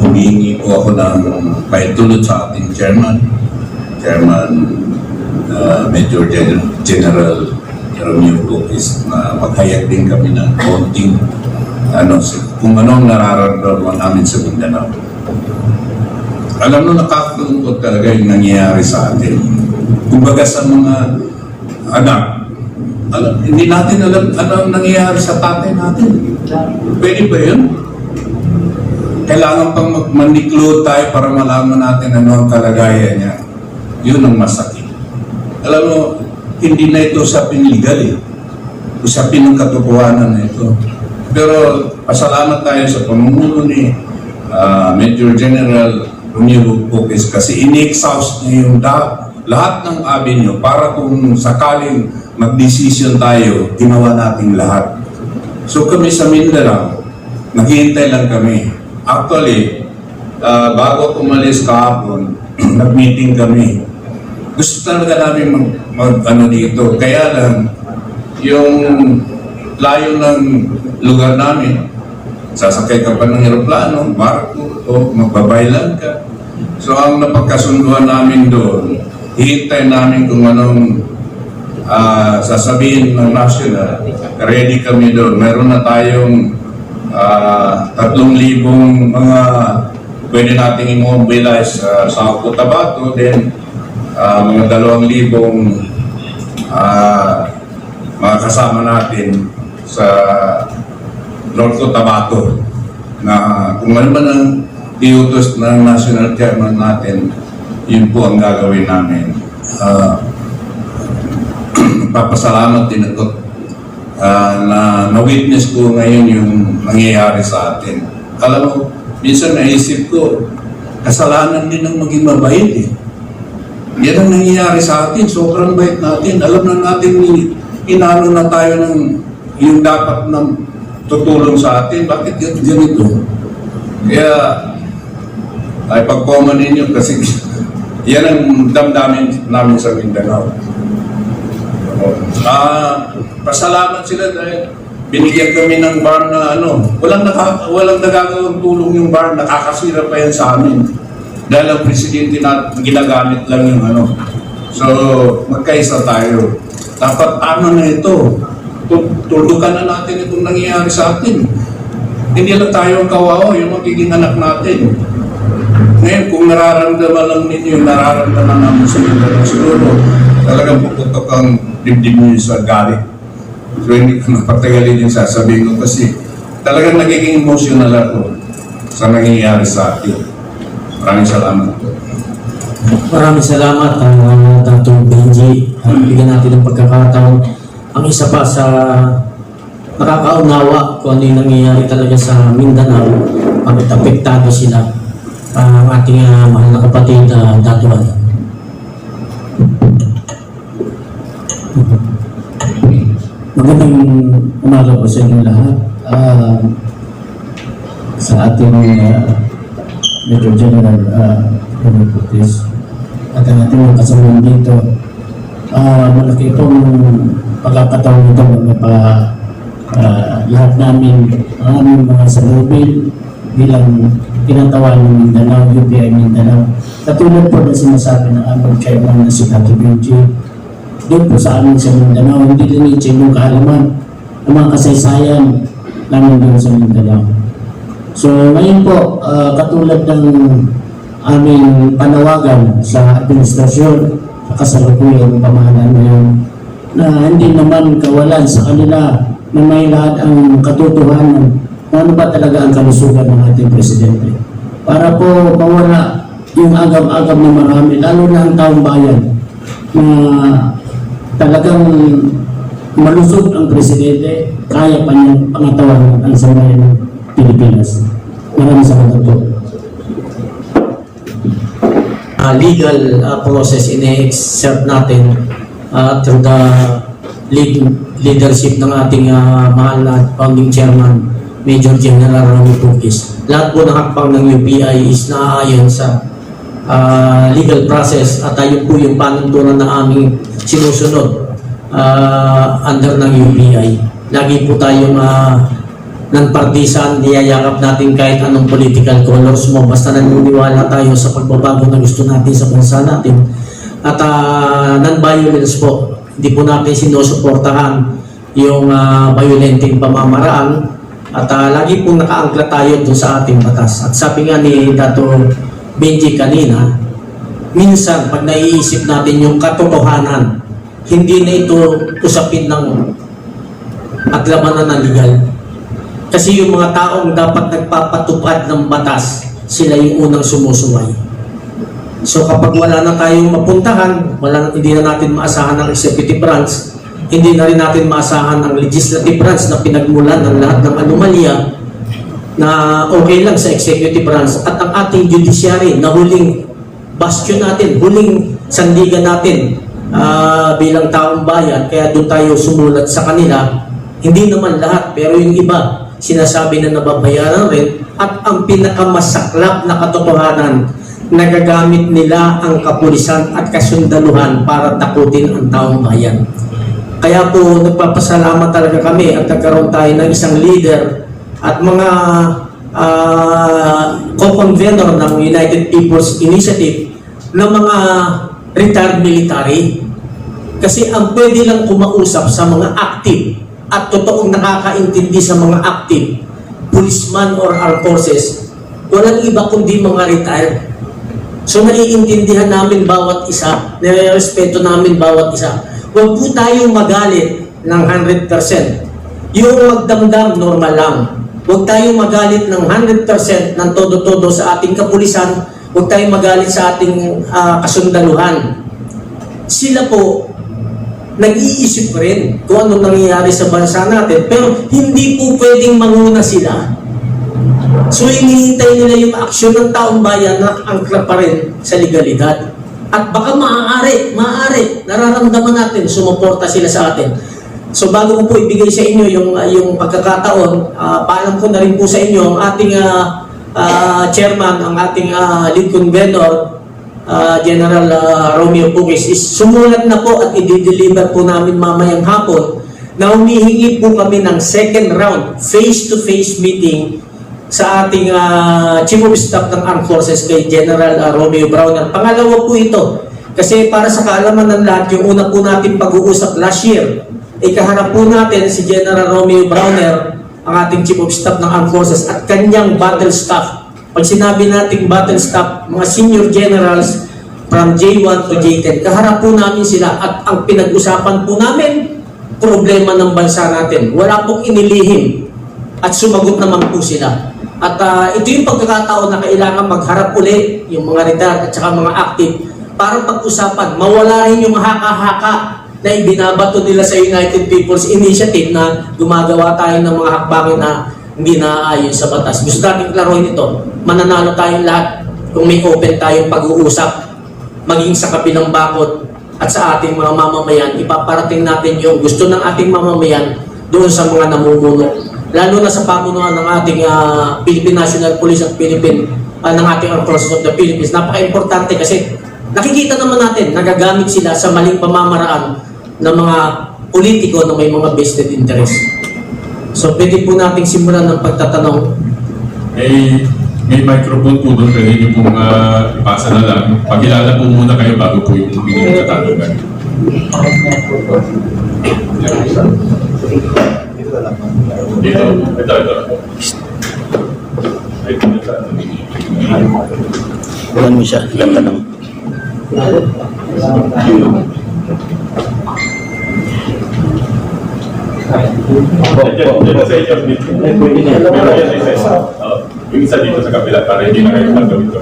Speaker 8: Humihingi po ako ng paitulot sa ating Chairman Major General Romeo Lopez na maghayag din kami ng konting kung anong nararamdaman namin sa Mindanao. Alam mo, nakakalungkot talaga yung nangyayari sa atin. Kumbaga sa mga anak, hindi natin alam ang nangyayari sa tatay natin. Pwede ba yun? Kailangan pang maniklo tayo para malaman natin ano ang kalagayan niya. Yun ang masakit. Alam mo, hindi na ito usapin legal eh. Usapin ng katotohanan na ito. Pero pasalamat tayo sa pamumuno ni Major General Romeo Lopez kasi in-exhaust niya yung lahat ng avenue para kung sakaling mag-decision tayo, ginawa nating lahat. So kami sa Mindanao, naghihintay lang kami. Actually, bago ako umalis kahapon, nag-meeting kami. Gusto talaga namin mag-ano dito. Kaya lang, yung layo ng lugar namin, sasakay ka pa ng aeroplano, barko, o magbabaylan ka. So ang napagkasunduan namin doon, hihintay namin kung anong sasabihin ng national. Ready kami doon. Meron na tayong 3,000 mga pwede nating immobilize sa Cotabato, then mga 2,000 mga kasama natin sa North Cotabato na kung ano man ang iutos ng national chairman natin, yun po ang gagawin namin. Papasalamat din ako na na-witness ko ngayon yung nangyayari sa atin. Alam mo, minsan naisip ko, kasalanan din ng maging mabait eh. Yan ang nangyayari sa atin, sobrang bait natin. Alam na natin, inano na tayo ng yung dapat na tutulong sa atin. Bakit ganito? Kaya, ay pag-comment ninyo kasi yan ang damdamin namin sa Mindanao. Pasalamat sila dahil binigyan kami ng bar na walang nagagawang tulong yung bar, nakakasira pa yan sa amin. Dahil ang presidente na ginagamit lang yung So, magkaisa tayo. Dapat tama na ito. Tuldukan na natin itong nangyayari sa atin. Hindi lang tayo ang kawawa, yung magiging anak natin. Ngayon, kung nararamdaman lang ninyo yung nararamdaman namin sa Mindanao, siguro talagang puputok ang dibdib mo yung sa galit. So hindi ko napatagalin yung sasabihin ko kasi talagang nagiging emotional ako sa nangyayari sa atin. Maraming salamat po.
Speaker 3: Maraming salamat, Dr. Benji. Bigyan natin ng pagkakataon. Ang isa pa sa nakakaunawa kung ano yung nangyayari talaga sa Mindanao, bakit apektado sila, ang ating mahal na kapatid, Datuan.
Speaker 9: Magandang umaga po sa inyo lahat. Sa ating Major General Romeo Putis at ang ating mga kasamahan dito, malaki pong pagkakataon ito lahat namin, ang aming mga salubin bilang tinatawan ng Mindanao, UPI Mindanao. Katulad po na sinasabi ng aming chairman na si Dr. Benji, doon po sa amin sa Mindanao, hindi linitsin yung kaalaman ng mga kasaysayan namin doon sa Mindanao. So ngayon po, katulad ng aming panawagan sa administrasyon, sa kasalukuyang pamahalaan ngayon, na hindi naman kawalan sa kanila na may lahat ang katotohanan kung ano ba talaga ang kalusugan ng ating presidente. Para po mawala yung agam-agam na marami, lalo na ang taong bayan, na talagang malusog ang presidente, kaya pa niyang pangatawan ang sambayan ng Pilipinas. Maraming salamat po.
Speaker 3: Legal process ine-exert natin through the leadership ng ating mahal na founding chairman, Major General Romeo Putis. Lahat po ng hakbang ng UPI is naaayon sa legal process at ayun po yung panuntunan na aming sinusunod under ng UPI. Lagi po tayong non-partisan, niyayakap natin kahit anong political colors mo, basta naniniwala tayo sa pagbabago na gusto natin sa bansa natin. At non-violence po, hindi po natin sinusuportahan yung violenteng pamamaraan at lagi pong nakaangkla tayo doon sa ating batas. At sabi nga ni Dr. Benji kanina, minsan pag naiisip natin yung katotohanan, hindi na ito usapin ng at labanan ng legal. Kasi yung mga taong dapat nagpapatupad ng batas, sila yung unang sumusuway. So kapag wala na tayong mapuntahan, hindi na natin maasahan ang executive branch, hindi na rin natin maasahan ang legislative branch na pinagmulan ng lahat ng anomalya na okay lang sa executive branch at ang ating judiciary na huling bastion natin, huling sandigan natin bilang taong bayan, kaya doon tayo sumulat sa kanila. Hindi naman lahat, pero yung iba sinasabi na nababayaran rin at ang pinakamasaklap na katotohanan, nagagamit nila ang kapulisan at kasundaluhan para takutin ang taong bayan. Kaya po nagpapasalamat talaga kami at nagkaroon tayo ng isang leader at mga co-convenor ng United People's Initiative na mga retired military. Kasi ang pwede lang kumausap sa mga active at totoong nakakaintindi sa mga active, policeman or armed forces, walang iba kundi mga retired. So naiintindihan namin bawat isa, nire-respeto namin bawat isa. Huwag po tayong magalit ng 100%. Yung magdamdam, normal lang. Huwag tayong magalit ng 100% ng todo-todo sa ating kapulisan. Huwag tayong magalit sa ating kasundaluhan. Sila po, nag-iisip rin kung ano nangyayari sa bansa natin, pero hindi po pwedeng manguna sila. So hinihintay nila yung aksyon ng taong bayan na angkla pa rin sa legalidad. At baka maaari, nararamdaman natin, sumuporta sila sa atin. So bago ko po ibigay sa inyo yung pagkakataon, paalam ko na rin po sa inyo ang ating chairman, ang ating lead convenor, General Romeo Putis, is sumulat na po at i-deliver po namin mamayang hapon na humihingi po kami ng second round face-to-face meeting sa ating Chief of Staff ng Armed Forces kay General Romeo Browner. Pangalawa po ito, kasi para sa kaalaman ng lahat, yung una po natin pag-uusap last year, ikaharap po natin si General Romeo Browner, ang ating Chief of Staff ng Armed Forces at kanyang battle staff. Pag sinabi nating battle staff, mga senior generals, from J1 to J10. Kaharap po namin sila at ang pinag-usapan po namin, problema ng bansa natin. Wala pong inilihim at sumagot naman po sila. At ito yung pagkakataon na kailangan magharap uli yung mga retired at saka mga active para pag-usapan, mawala rin yung haka-haka na ibinabato nila sa United People's Initiative na gumagawa tayo ng mga hakbangin na hindi naaayon sa batas. Gusto natin klaruhin ito, mananalo tayong lahat kung may open tayong pag-uusap, maging sa kabilang bakod at sa ating mga mamamayan, ipaparating natin yung gusto ng ating mamamayan doon sa mga namumuno. Lalo na sa pamunuan ng ating Philippine National Police at ng ating Armed Forces of the Philippines. Napaka-importante kasi nakikita naman natin, nagagamit sila sa maling pamamaraan ng mga politiko na may mga vested interest. So, pwede po nating simulan ng pagtatanong.
Speaker 7: May microphone po doon, pwede niyo pong ipasa na lang. Pakilala po muna kayo bago po yung inyong katanungan. Dito, ito.
Speaker 10: Bukan mo siya, ilang tanong.
Speaker 7: Dito sa inyo, yung isa dito sa kapila para hindi na kayo magawin ito.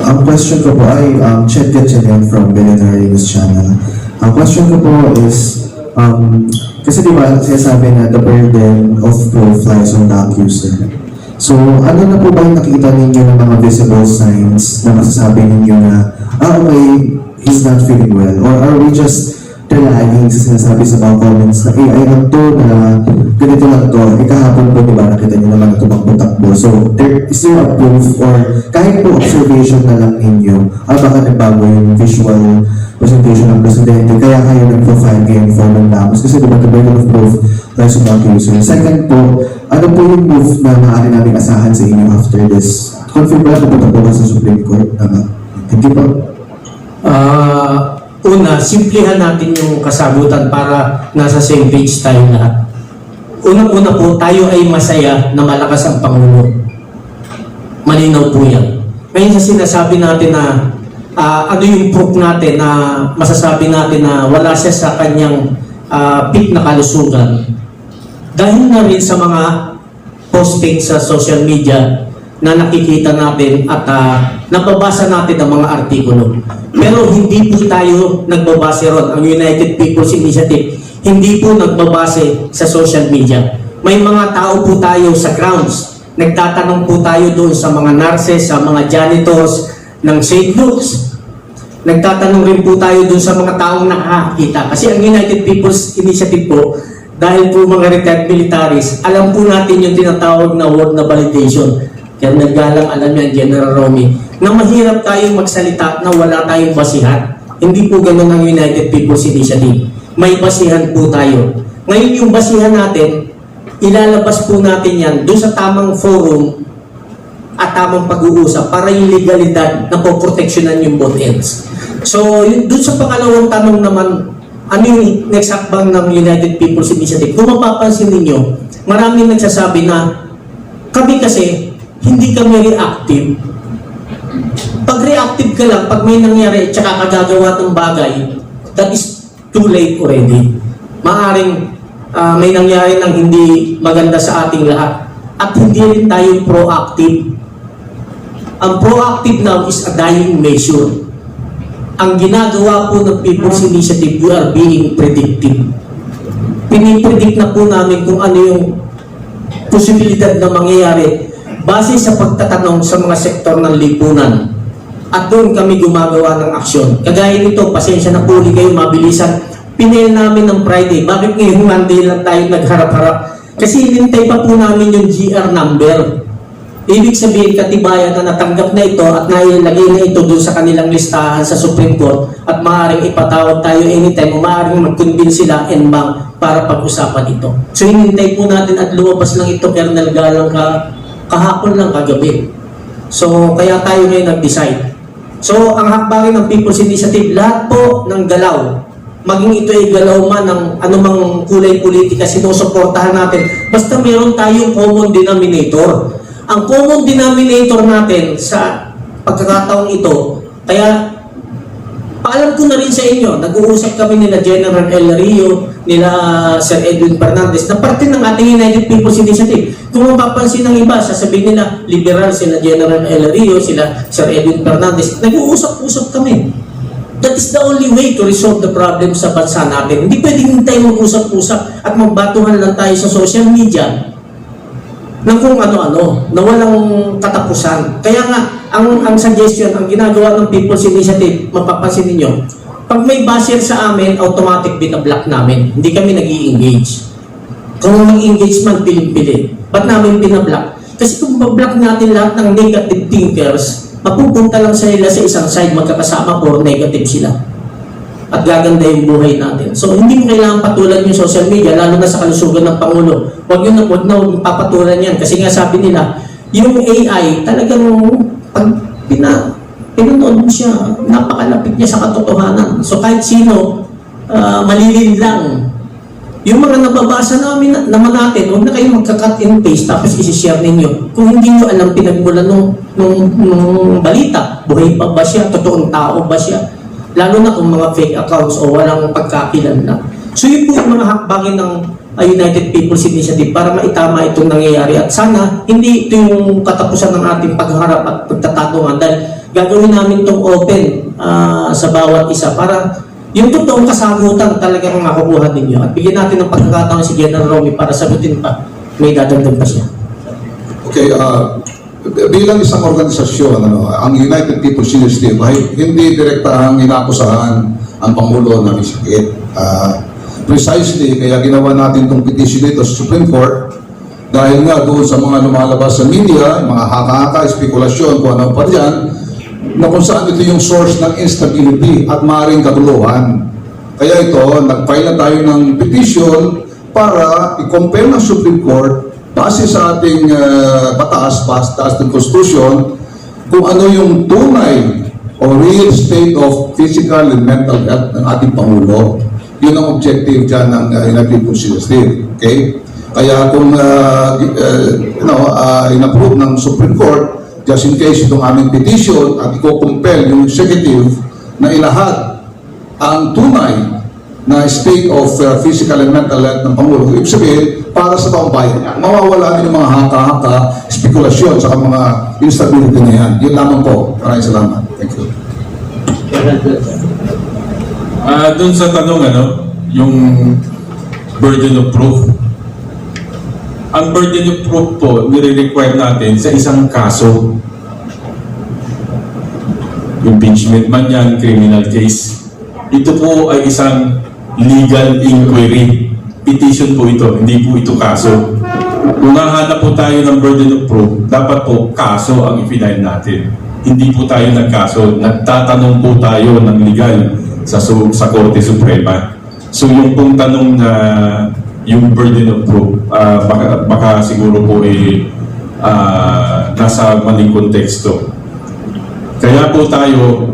Speaker 11: Ang question ko po ay Chet Gatchalian from Billionaire News Channel. Ang question ko po is, kasi di ba sinasabi na the burden of proof lies on the accuser. So, ano na po ba yung nakikita ninyo ng mga visible signs na masasabi ninyo na, okay, he's not feeling well? Or are we just relying sa sinasabi sa mga comments na, ay lang to, na ganito lang to, kahapon po, di ba, nakita nyo naman na tumakbo-takbo. So, is there a proof or kahit po observation na lang ninyo, baka nagbago yung visual presentation ng presidente, kaya kayo nag-profile kayo ng formal namus. Kasi di ba, the burden of proof lies on the accuser. Second po, ano po yung move na maaari namin asahan sa inyo after this? Confirm ba na pupunta po ba sa Supreme Court? Thank you po.
Speaker 3: Una, simplihan natin yung kasagutan para nasa same page tayo lahat. Unang-una po, tayo ay masaya na malakas ang Pangulo. Malinaw po yan. Ngayon sa sinasabi natin na ano yung proof natin na masasabi natin na wala siya sa kanyang peak na kalusugan. Dahil na rin sa mga posting sa social media na nakikita natin at nababasa natin ang mga artikulo. Pero hindi po tayo nagbabase ron. Ang United People's Initiative, hindi po nagbabase sa social media. May mga tao po tayo sa grounds. Nagtatanong po tayo doon sa mga nurses, sa mga janitors ng St. Luke's. Nagtatanong rin po tayo doon sa mga taong nakakita. Kasi ang United People's Initiative po, dahil po mga retired militaries, alam po natin yung tinatawag na word na validation. Kaya naggalang alam yan, General Romy, na mahirap tayong magsalita na wala tayong basihan. Hindi po ganun ang United People's Initiative. May basihan po tayo. Ngayon yung basihan natin, ilalabas po natin yan doon sa tamang forum at tamang pag-uusap para yung legalidad na poproteksyonan yung both ends. So, doon sa pangalawang tanong naman, ano yung next hakbang ng United People's Initiative? Kung mapapansin ninyo, maraming nagsasabi na kami kasi hindi kami reactive. Pag reactive ka lang, pag may nangyari tsaka kagagawa ng bagay, that is too late already. Maaring may nangyari ng hindi maganda sa ating lahat. At hindi rin tayo proactive. Ang proactive now is a dying measure. Ang ginagawa po ng People's Initiative, we are being predictive. Pinipredict na po namin kung ano yung posibilidad na mangyayari base sa pagtatanong sa mga sektor ng lipunan. At doon kami gumagawa ng aksyon. Kagaya nito, pasensya na po, kayo mabilisan. Pinail namin ng Friday. Bakit ngayong Monday lang tayo nagharap-harap? Kasi inintay pa po namin yung GR number. Ibig sabihin, katibayan na natanggap na ito at nailagay na ito doon sa kanilang listahan sa Supreme Court at maaaring ipatawag tayo anytime o maaaring mag-convince sila en bank para pag-usapan ito. So hinintay po natin at lumabas lang ito, Colonel Galang, kahapon lang, kagabi. So kaya tayo ngayon nag-decide. So ang hakbangin ng People's Initiative, lahat po ng galaw, maging ito ay galaw man ng anumang kulay politika, sinusuportahan natin. Basta meron tayong common denominator. Ang common denominator natin sa pagkakataong ito. Kaya paalam ko na rin sa inyo, nag-uusap kami nila General El Rio, nila Sir Edwin Fernandez, na parte ng ating United People's Initiative. Kung mapapansin ng iba, sasabihin nila, liberal sila General El Rio, sila Sir Edwin Fernandez, nag-uusap-usap kami. That is the only way to resolve the problem sa bansa natin. Hindi pwedeng tayo mag-usap-usap at magbatuhan lang tayo sa social media ng kung ano-ano, na walang katapusan. Kaya nga, ang suggestion, ang ginagawa ng People's Initiative, mapapansin ninyo, pag may basher sa amin, automatic binablock namin. Hindi kami nag-i-engage. Kung mag-engage man, piling-pili. Ba't namin binablock? Kasi kung bablock natin lahat ng negative thinkers, mapupunta lang sila sa isang side, magkakasama or negative sila. At gaganda yung buhay natin. So, hindi mo kailangan patulan yung social media, lalo na sa kalusugan ng Pangulo. Huwag na papatulan yan. Kasi nga sabi nila, yung AI, talagang pag pinanood mo siya, napakalapit niya sa katotohanan. So, kahit sino, malilin lang. Yung mga nababasa naman natin, huwag na kayo magka-cut and paste tapos isi-share ninyo. Kung hindi nyo alam pinagmulan nung balita, buhay pa ba siya, totoong tao ba siya, lalo na kung mga fake accounts o walang pagkakilanlan. So yun po yung mga hakbangin ng United People's Initiative para maitama itong nangyayari. At sana, hindi ito yung katapusan ng ating pagharap at pagtatatungan dahil gagawin namin itong open sa bawat isa para yung totoong kasagutan talagang makukuha ninyo. At bigyan natin ng pagkakataon si General Romy para sagutin pa. May dadagdag pa siya.
Speaker 6: Okay, bilang isang organisasyon, ang United People's Initiative ay hindi direktahang inakusahan ang Pangulo na may sakit. Precisely, kaya ginawa natin itong petition dito sa Supreme Court dahil nga doon sa mga lumalabas sa media, mga haka-haka, spekulasyon, kung ano pa dyan, na kung saan ito yung source ng instability at maaaring kaguluhan. Kaya ito, nag-file na tayo ng petition para i-compel ng Supreme Court base sa ating batas ng Constitution kung ano yung tunay o real state of physical and mental health ng ating Pangulo. Yun ang objective dyan ng United People's Initiative. Okay? Kaya kung in-approve ng Supreme Court, just in case itong aming petition at i-compel yung executive na ilahad ang tunay na state of physical and mental health ng Pangulo. Ibig sabihin, para sa taong bayan niya. Mawawala din yung mga haka-haka, spekulasyon, sa mga instability na yan. Yun lamang po. Maraming salamat. Thank you.
Speaker 7: Doon sa tanong, yung burden of proof. Ang burden of proof po, nire-require natin sa isang kaso. Impeachment man yan, criminal case. Ito po ay isang legal inquiry. Petition po ito, hindi po ito kaso. Kung hahanap po tayo ng burden of proof, dapat po kaso ang i-file natin. Hindi po tayo nagkaso, nagtatanong po tayo ng legal sa Korte Suprema. So yung pong tanong na yung burden of proof, baka siguro po nasa maling konteksto. Kaya po tayo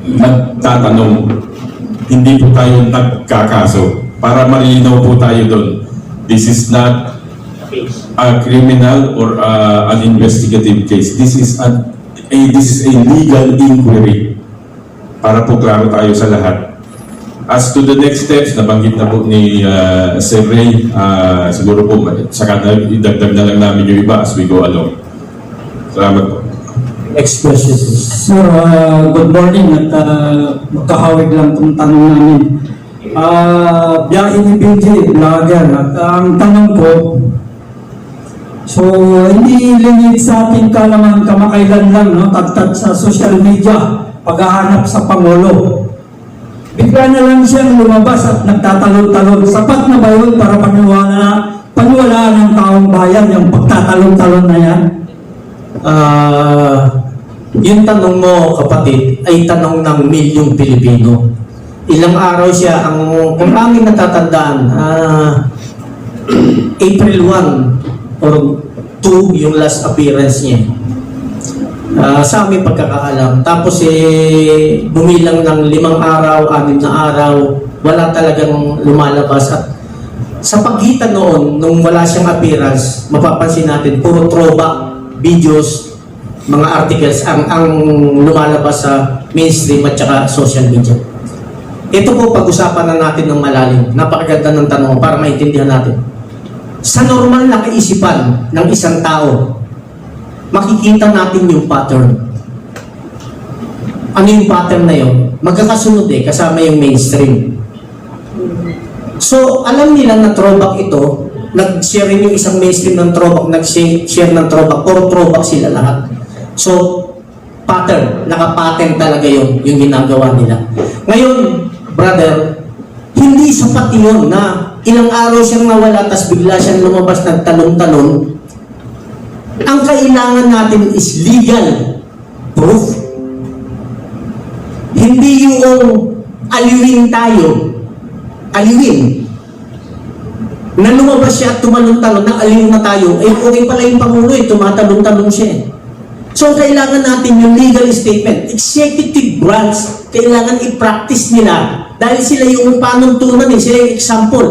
Speaker 7: nagtatanong, hindi po tayo nagkakaso. Para malinaw po tayo doon, this is not a criminal or an investigative case. This is a legal inquiry. Para po klaro tayo sa lahat. As to the next steps, nabanggit na po ni Sir Ray, siguro po, saka idagdag na lang namin yung iba as we go along. Salamat po.
Speaker 9: Next question. Sir, good morning at magkahawig lang itong tanong namin. Biyahe ni BJ, vlogger, at ang tanong ko, so hindi lingid sa ating kalaman kamakailan lang, no? Tagtag sa social media, paghahanap sa Pangulo. Bigla na lang siyang lumabas at nagtatalon-talon. Sapat na ba yun para paniwalaan ng taong bayan yung pagtatalon-talon na yan?
Speaker 3: Yung tanong mo, kapatid, ay tanong ng milyong Pilipino. Ilang araw siya, kung aming natatandaan, April 1 or 2 yung last appearance niya. Sa aming pagkakaalam. Tapos bumilang ng 5 araw, 6 na araw, wala talagang lumalabas. At sa pagitan noon, nung wala siyang appearance, mapapansin natin, puro throwback videos mga articles ang lumalabas sa mainstream at saka social media. Ito po pag-usapan na natin ng malalim. Napakaganda ng tanong para maintindihan natin. Sa normal na kaisipan ng isang tao, makikita natin yung pattern. Ano yung pattern na yun? Magkakasunod kasama yung mainstream. So, alam nila na throwback ito, nag-share rin yung isang mainstream ng throwback, nag-share ng throwback, puro throwback sila lahat. So, pattern, naka-pattern talaga yung ginagawa nila. Ngayon, brother, hindi sapat yun na ilang araw siyang nawala tapos bigla siyang lumabas nagtalon-talon. Ang kailangan natin is legal proof. Hindi yung aliwin tayo. Aliwin. Na lumabas siya at tumalon-talon, na aliwin na tayo, okay pala yung Pangulo, tumatalon-talon siya. So, kailangan natin yung legal statement. Executive branch, kailangan i-practice nila dahil sila yung panuntunan, sila yung example.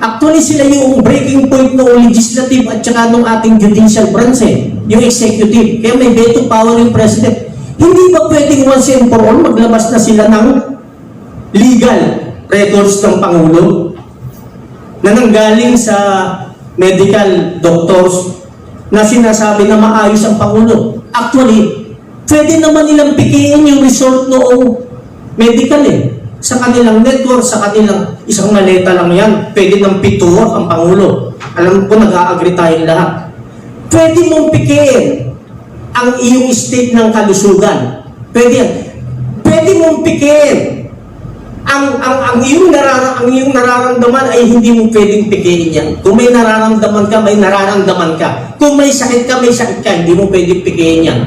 Speaker 3: Actually, sila yung breaking point ng legislative at saka ng ating judicial branch, yung executive. Kaya may veto power yung president. Hindi ba pwedeng once and for all maglabas na sila ng legal records ng Pangulo na nanggaling sa medical doctors na sinasabi na maayos ang Pangulo? Actually, pwede naman nilang pikiin yung result noong medical sa kanilang network, sa kanilang isang maleta lang yan. Pwede nang pituwak ang Pangulo. Alam ko, nag-a-agree tayong lahat. Pwede mong pikiin ang iyong state ng kalusugan. Pwede yan. Pwede mong pikiin ang iyong nararamdaman ay hindi mo pwedeng pikiin yan. Kung may nararamdaman ka, may nararamdaman ka. Kung may sakit ka, hindi mo pwedeng pikiin yan.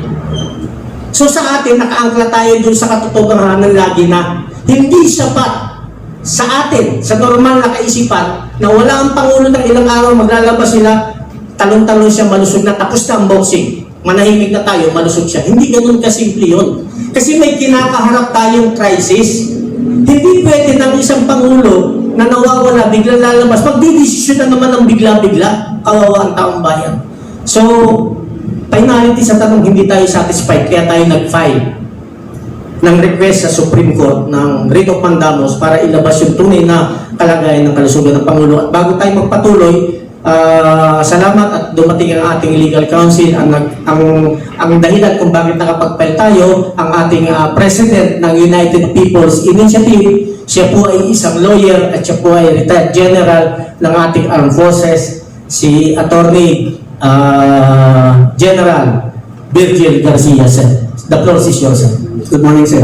Speaker 3: So sa atin, nakaangkla tayo dun sa katotohanan lagi na hindi sapat sa atin, sa normal na kaisipan, na wala ang Pangulo ng ilang araw, maglalabas sila, talon-talon siya, malusog na, tapos na ang boxing. Manahimik na tayo, malusog siya. Hindi ganun kasimple yun. Kasi may kinakaharap tayong crisis. Hindi pwede ng isang Pangulo na nawawala, biglang lalabas. Magdidesisyon na naman ng bigla-bigla, kawawa ang taong bayan. So, finality sa tanong, hindi tayo satisfied, kaya tayo nag-file ng request sa Supreme Court ng writ of mandamus para ilabas yung tunay na kalagayan ng kalusugan ng Pangulo. At bago tayo magpatuloy, salamat at dumating ang ating legal counsel. Ang dahilan kung bakit nakapag-file tayo, ang ating President ng United People's Initiative, siya po ay isang lawyer at siya po ay retired general ng ating armed forces, si Attorney General Virgil Garcia, sir. The floor is yours, sir.
Speaker 12: Good morning, sir.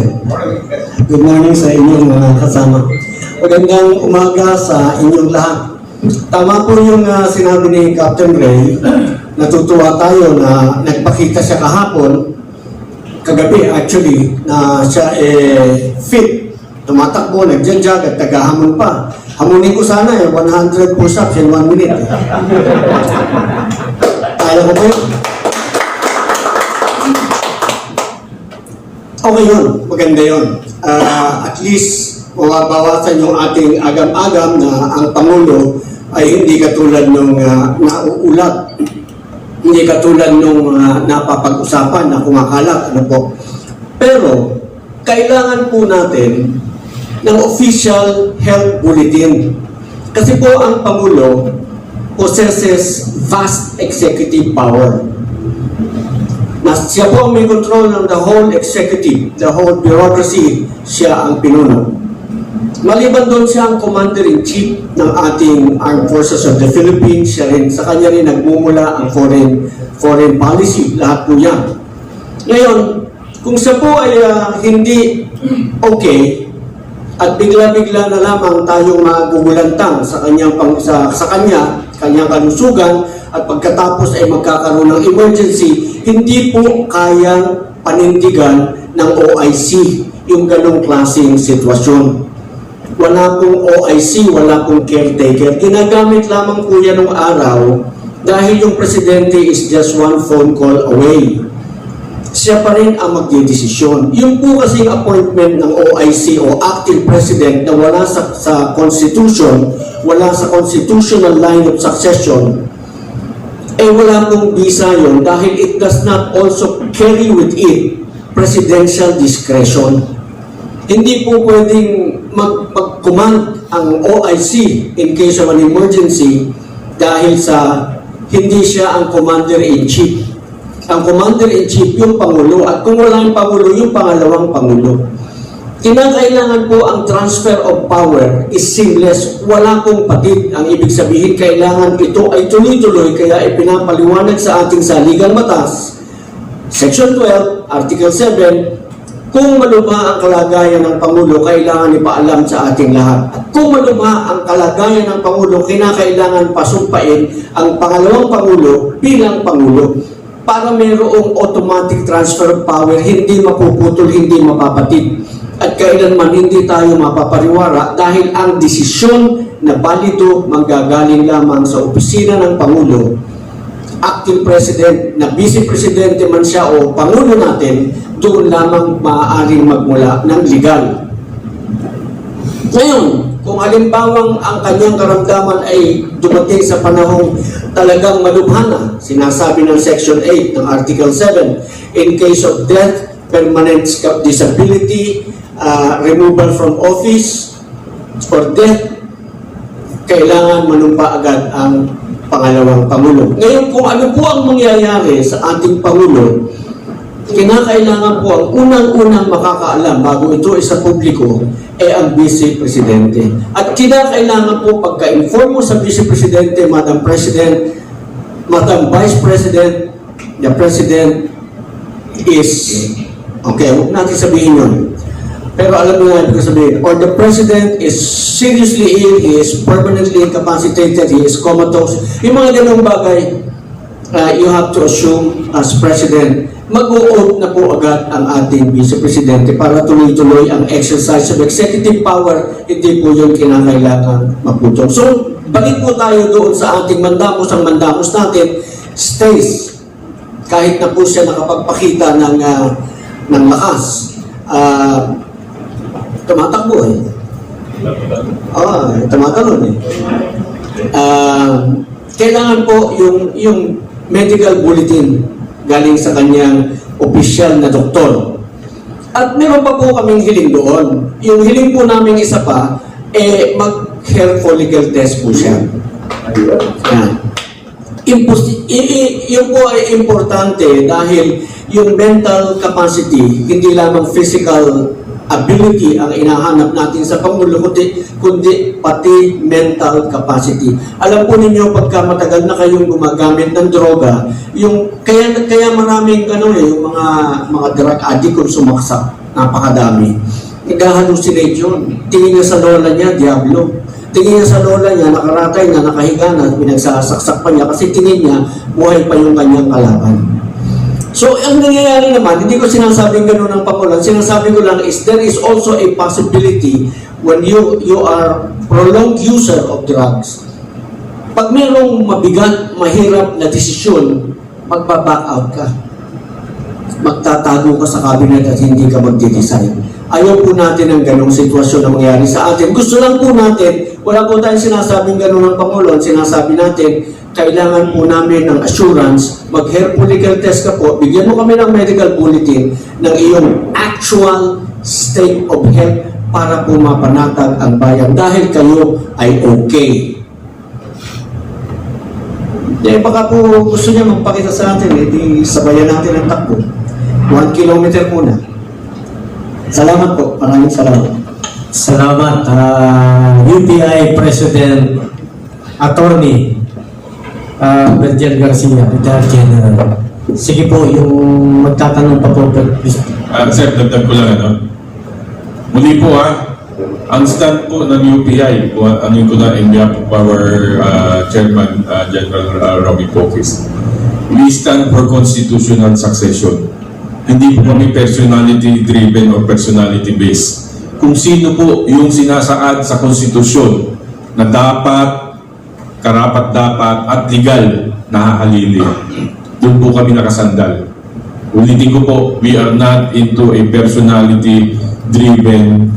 Speaker 12: Good morning sa inyong mga kasama. Magandang umaga sa inyong lahat. Tama po yung sinabi ni Captain Ray. Natutuwa tayo na nagpakita siya kahapon, kagabi actually, na siya fit. Tumatakbo, nagja-jog at tagahamon pa. Hamunin ko sana 100 push-ups in 1 minute. Kaya ko po yun. Okay yun, maganda yun. At least, mababawasan yung ating agam-agam na ang Pangulo ay hindi katulad nung nauulat. Hindi katulad nung napapag-usapan na kumakalat. Ano po. Pero, kailangan po natin ng official health bulletin. Kasi po ang Pangulo possesses vast executive power. Na siya po ang may control ng the whole executive, the whole bureaucracy, siya ang pinuno. Maliban doon siya ang commander-in-chief ng ating Armed Forces of the Philippines, siya rin, sa kanya rin nagmumula ang foreign policy, lahat po yan. Ngayon, kung siya po ay hindi okay, at bigla-bigla na lamang tayong magugulantang sa kanyang kalusugan, at pagkatapos ay magkakaroon ng emergency, hindi po kayang panindigan ng OIC yung ganong klaseng sitwasyon. Wala pong OIC, wala pong caretaker. Ginagamit lamang po yan ng araw dahil yung presidente is just one phone call away. Siya pa rin ang magdidesisyon. Yung po kasing appointment ng OIC o acting president na wala sa constitution, wala sa constitutional line of succession, wala pong visa yun dahil it does not also carry with it presidential discretion. Hindi po pwedeng mag-command ang OIC in case of an emergency dahil sa hindi siya ang Commander-in-Chief. Ang Commander-in-Chief yung Pangulo, at kung wala yung Pangulo, yung pangalawang Pangulo. Kinakailangan po ang transfer of power is seamless. Wala pong patid. Ang ibig sabihin, kailangan ito ay tuloy-tuloy, kaya ipinapaliwanag sa ating saligang batas, Section 12, Article 7, kung malubha ang kalagayan ng Pangulo, kailangan ipaalam sa ating lahat. At kung malubha ang kalagayan ng Pangulo, kinakailangan pasumpain ang pangalawang Pangulo bilang Pangulo para mayroong automatic transfer of power, hindi mapuputol, hindi mapapatid. At kailanman hindi tayo mapapariwara dahil ang desisyon na balido manggagaling lamang sa opisina ng Pangulo, acting president, na vice presidente man siya o Pangulo natin, doon lamang maaaring magmula ng legal. Ngayon, kung halimbawang ang kanyang karamdaman ay dumating sa panahong talagang malubhana, sinasabi ng Section 8 ng Article 7, in case of death, permanent disability, removal from office, or death, kailangan manumpa agad ang pangalawang Pangulo. Ngayon, kung ano po ang mangyayari sa ating Pangulo, kinakailangan po ang unang-unang makakaalam bago ito ay sa publiko ang Vice Presidente. At kinakailangan po pagka-inform mo sa Vice Presidente, Madam President, Madam Vice President, the President is, okay, huwag natin sabihin yun. Pero alam mo nga ibig sabihin, or the President is seriously ill, he is permanently incapacitated, he is comatose. Yung mga ganong bagay, you have to assume as President, mag-o-oath na po agad ang ating Vice Presidente para tuloy-tuloy ang exercise of executive power, hindi po yung kinakailangan maputol. So, balik po tayo doon sa ating mandamos. Ang mandamos natin stays kahit na po siya nakapagpakita ng lakas. Tumatakbo eh. Tumatalon eh. Kailangan po yung medical bulletin galing sa kanyang opisyal na doktor. At meron pa po kaming hiling doon. Yung hiling po namin isa pa, mag-hair follicle test po siya. Yun po ay importante dahil yung mental capacity, hindi lamang physical ability ang inahanap natin sa Pangulo, kundi pati mental capacity. Alam po ninyo, pagka matagal na kayong gumagamit ng droga, kaya maraming yung mga drug addict kung sumaksak, napakadami. Nag-hallucinate yun. Tingin niya sa lola niya, diablo. Tingin niya sa lola niya, nakaratay na, nakahiga na, pinagsasaksak pa niya kasi tingin niya, buhay pa yung kanyang kalaban. So, ang nangyayari naman, hindi ko sinasabing gano'n ng Pangulo. Sinasabi ko lang is there is also a possibility when you are prolonged user of drugs. Pag mayroong mabigat, mahirap na desisyon, magpa-back out ka. Magtatago ka sa cabinet at hindi ka magde-decide. Ayaw po natin ang ganong sitwasyon na mangyari sa atin. Gusto lang po natin, wala po tayong sinasabing gano'n ng Pangulo. Sinasabi natin, kailangan po namin ng assurance, mag-hair follicle test ka po, bigyan mo kami ng medical bulletin ng iyong actual state of health para po mapanatag ang bayan dahil kayo ay okay. Baka po gusto niya magpakita sa atin, di sabayan natin ang takbo. 1 kilometer muna. Salamat po, maraming salamat.
Speaker 3: Salamat, UPI President Attorney Berdiel Garcia, Retired General. Sige po, yung magtatanong pa po, please.
Speaker 7: Sir, dagdag ko lang, muli po ang stand po ng UPI, ano ko na in behalf of our Chairman General Romy Pokis, we stand for constitutional succession. Hindi po kami personality driven or personality based. Kung sino po yung sinasaad sa konstitusyon na dapat, karapat-dapat at legal na hahalili, doon po kami nakasandal. Ulitin ko po, we are not into a personality-driven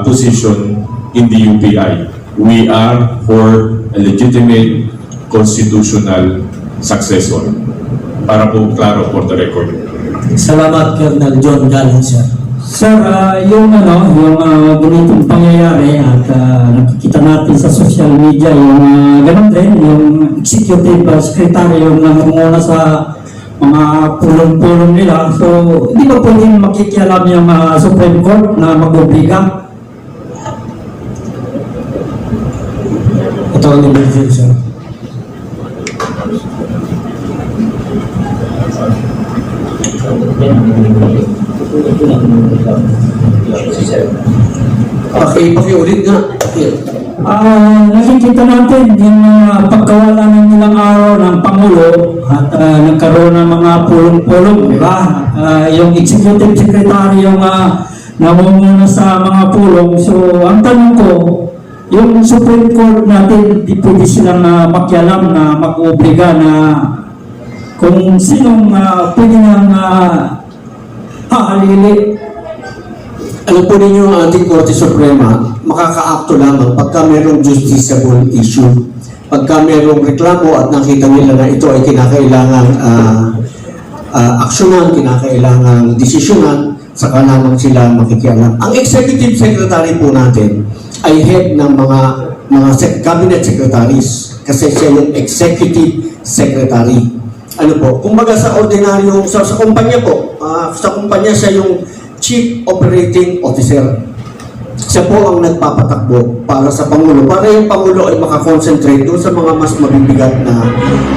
Speaker 7: position in the UPI. We are for a legitimate constitutional successor. Para po klaro for the record.
Speaker 3: Salamat, Colonel John Galing, sir.
Speaker 9: Sir, yung ganitong pangyayari at nakikita natin sa social media yung ganun din, yung executive secretary yung nangunguna sa mga pulong-pulong nila. So, di ba pwedeng makikialam yung Supreme Court na mag-obliga?
Speaker 3: Ito ang emergency, sir.
Speaker 12: Pakiulit nga.
Speaker 9: Nakikita natin yung pagkawala ng ilang araw ng Pangulo at nagkaroon ng mga pulong-pulong, di ba? Yung executive secretary yung namumuna sa mga pulong. So, ang tanong ko, yung Supreme Court natin, di pwede silang makialam na mag-obliga na kung sinong pwede nang halili.
Speaker 12: Alam po ninyo, ang ating Korte Suprema, makaka-acto lamang pagka mayroong justiciable issue. Pagka mayroong reklamo at nakita nila na ito ay kinakailangang aksyonan, kinakailangang desisyonan, saka lamang sila makikialam. Ang Executive Secretary po natin ay head ng mga cabinet secretaries kasi siya yung Executive Secretary. Ano po, kumbaga sa ordinaryo, sa kumpanya po, sa kumpanya siya yung Chief Operating Officer. Siya po ang nagpapatakbo para sa Pangulo. Para yung Pangulo ay makakonsentrate doon sa mga mas mabibigat na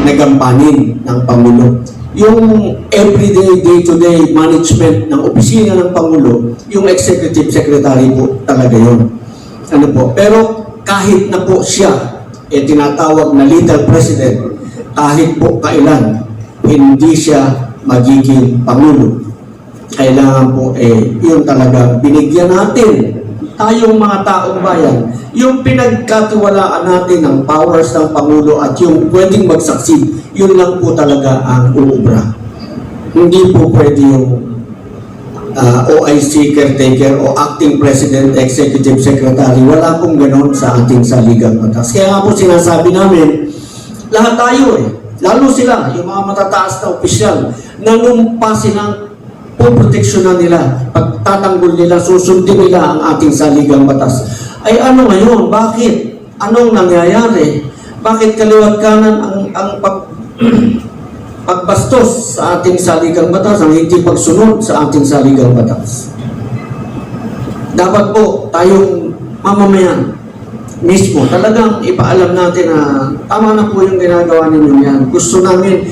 Speaker 12: nagampanin ng Pangulo. Yung everyday, day-to-day management ng opisina ng Pangulo, yung Executive Secretary po talaga yun. Ano po? Pero kahit na po siya tinatawag na Little President, kahit po kailan, hindi siya magiging Pangulo. Kailangan po yun talaga binigyan natin tayong mga taong bayan yung pinagkatiwalaan natin ng powers ng Pangulo at yung pwedeng mag-succeed, yun lang po talaga ang uubra. Hindi po pwede yung OIC caretaker o acting president, executive secretary. Wala pong ganon sa ating saligang batas. Kaya nga po sinasabi namin, lahat tayo lalo sila, yung mga matataas na opisyal, nanumpa silang poproteksyonan nila, pagtatanggol nila, susundin nila ang ating saligang batas. Ay ano ngayon? Bakit? Anong nangyayari? Bakit kaliwat kanan ang pagbastos sa ating saligang batas, ang hindi pagsunod sa ating saligang batas? Dapat po tayong mamamayan mismo, talagang ipaalam natin na tama na po yung ginagawa ninyo yan. Gusto namin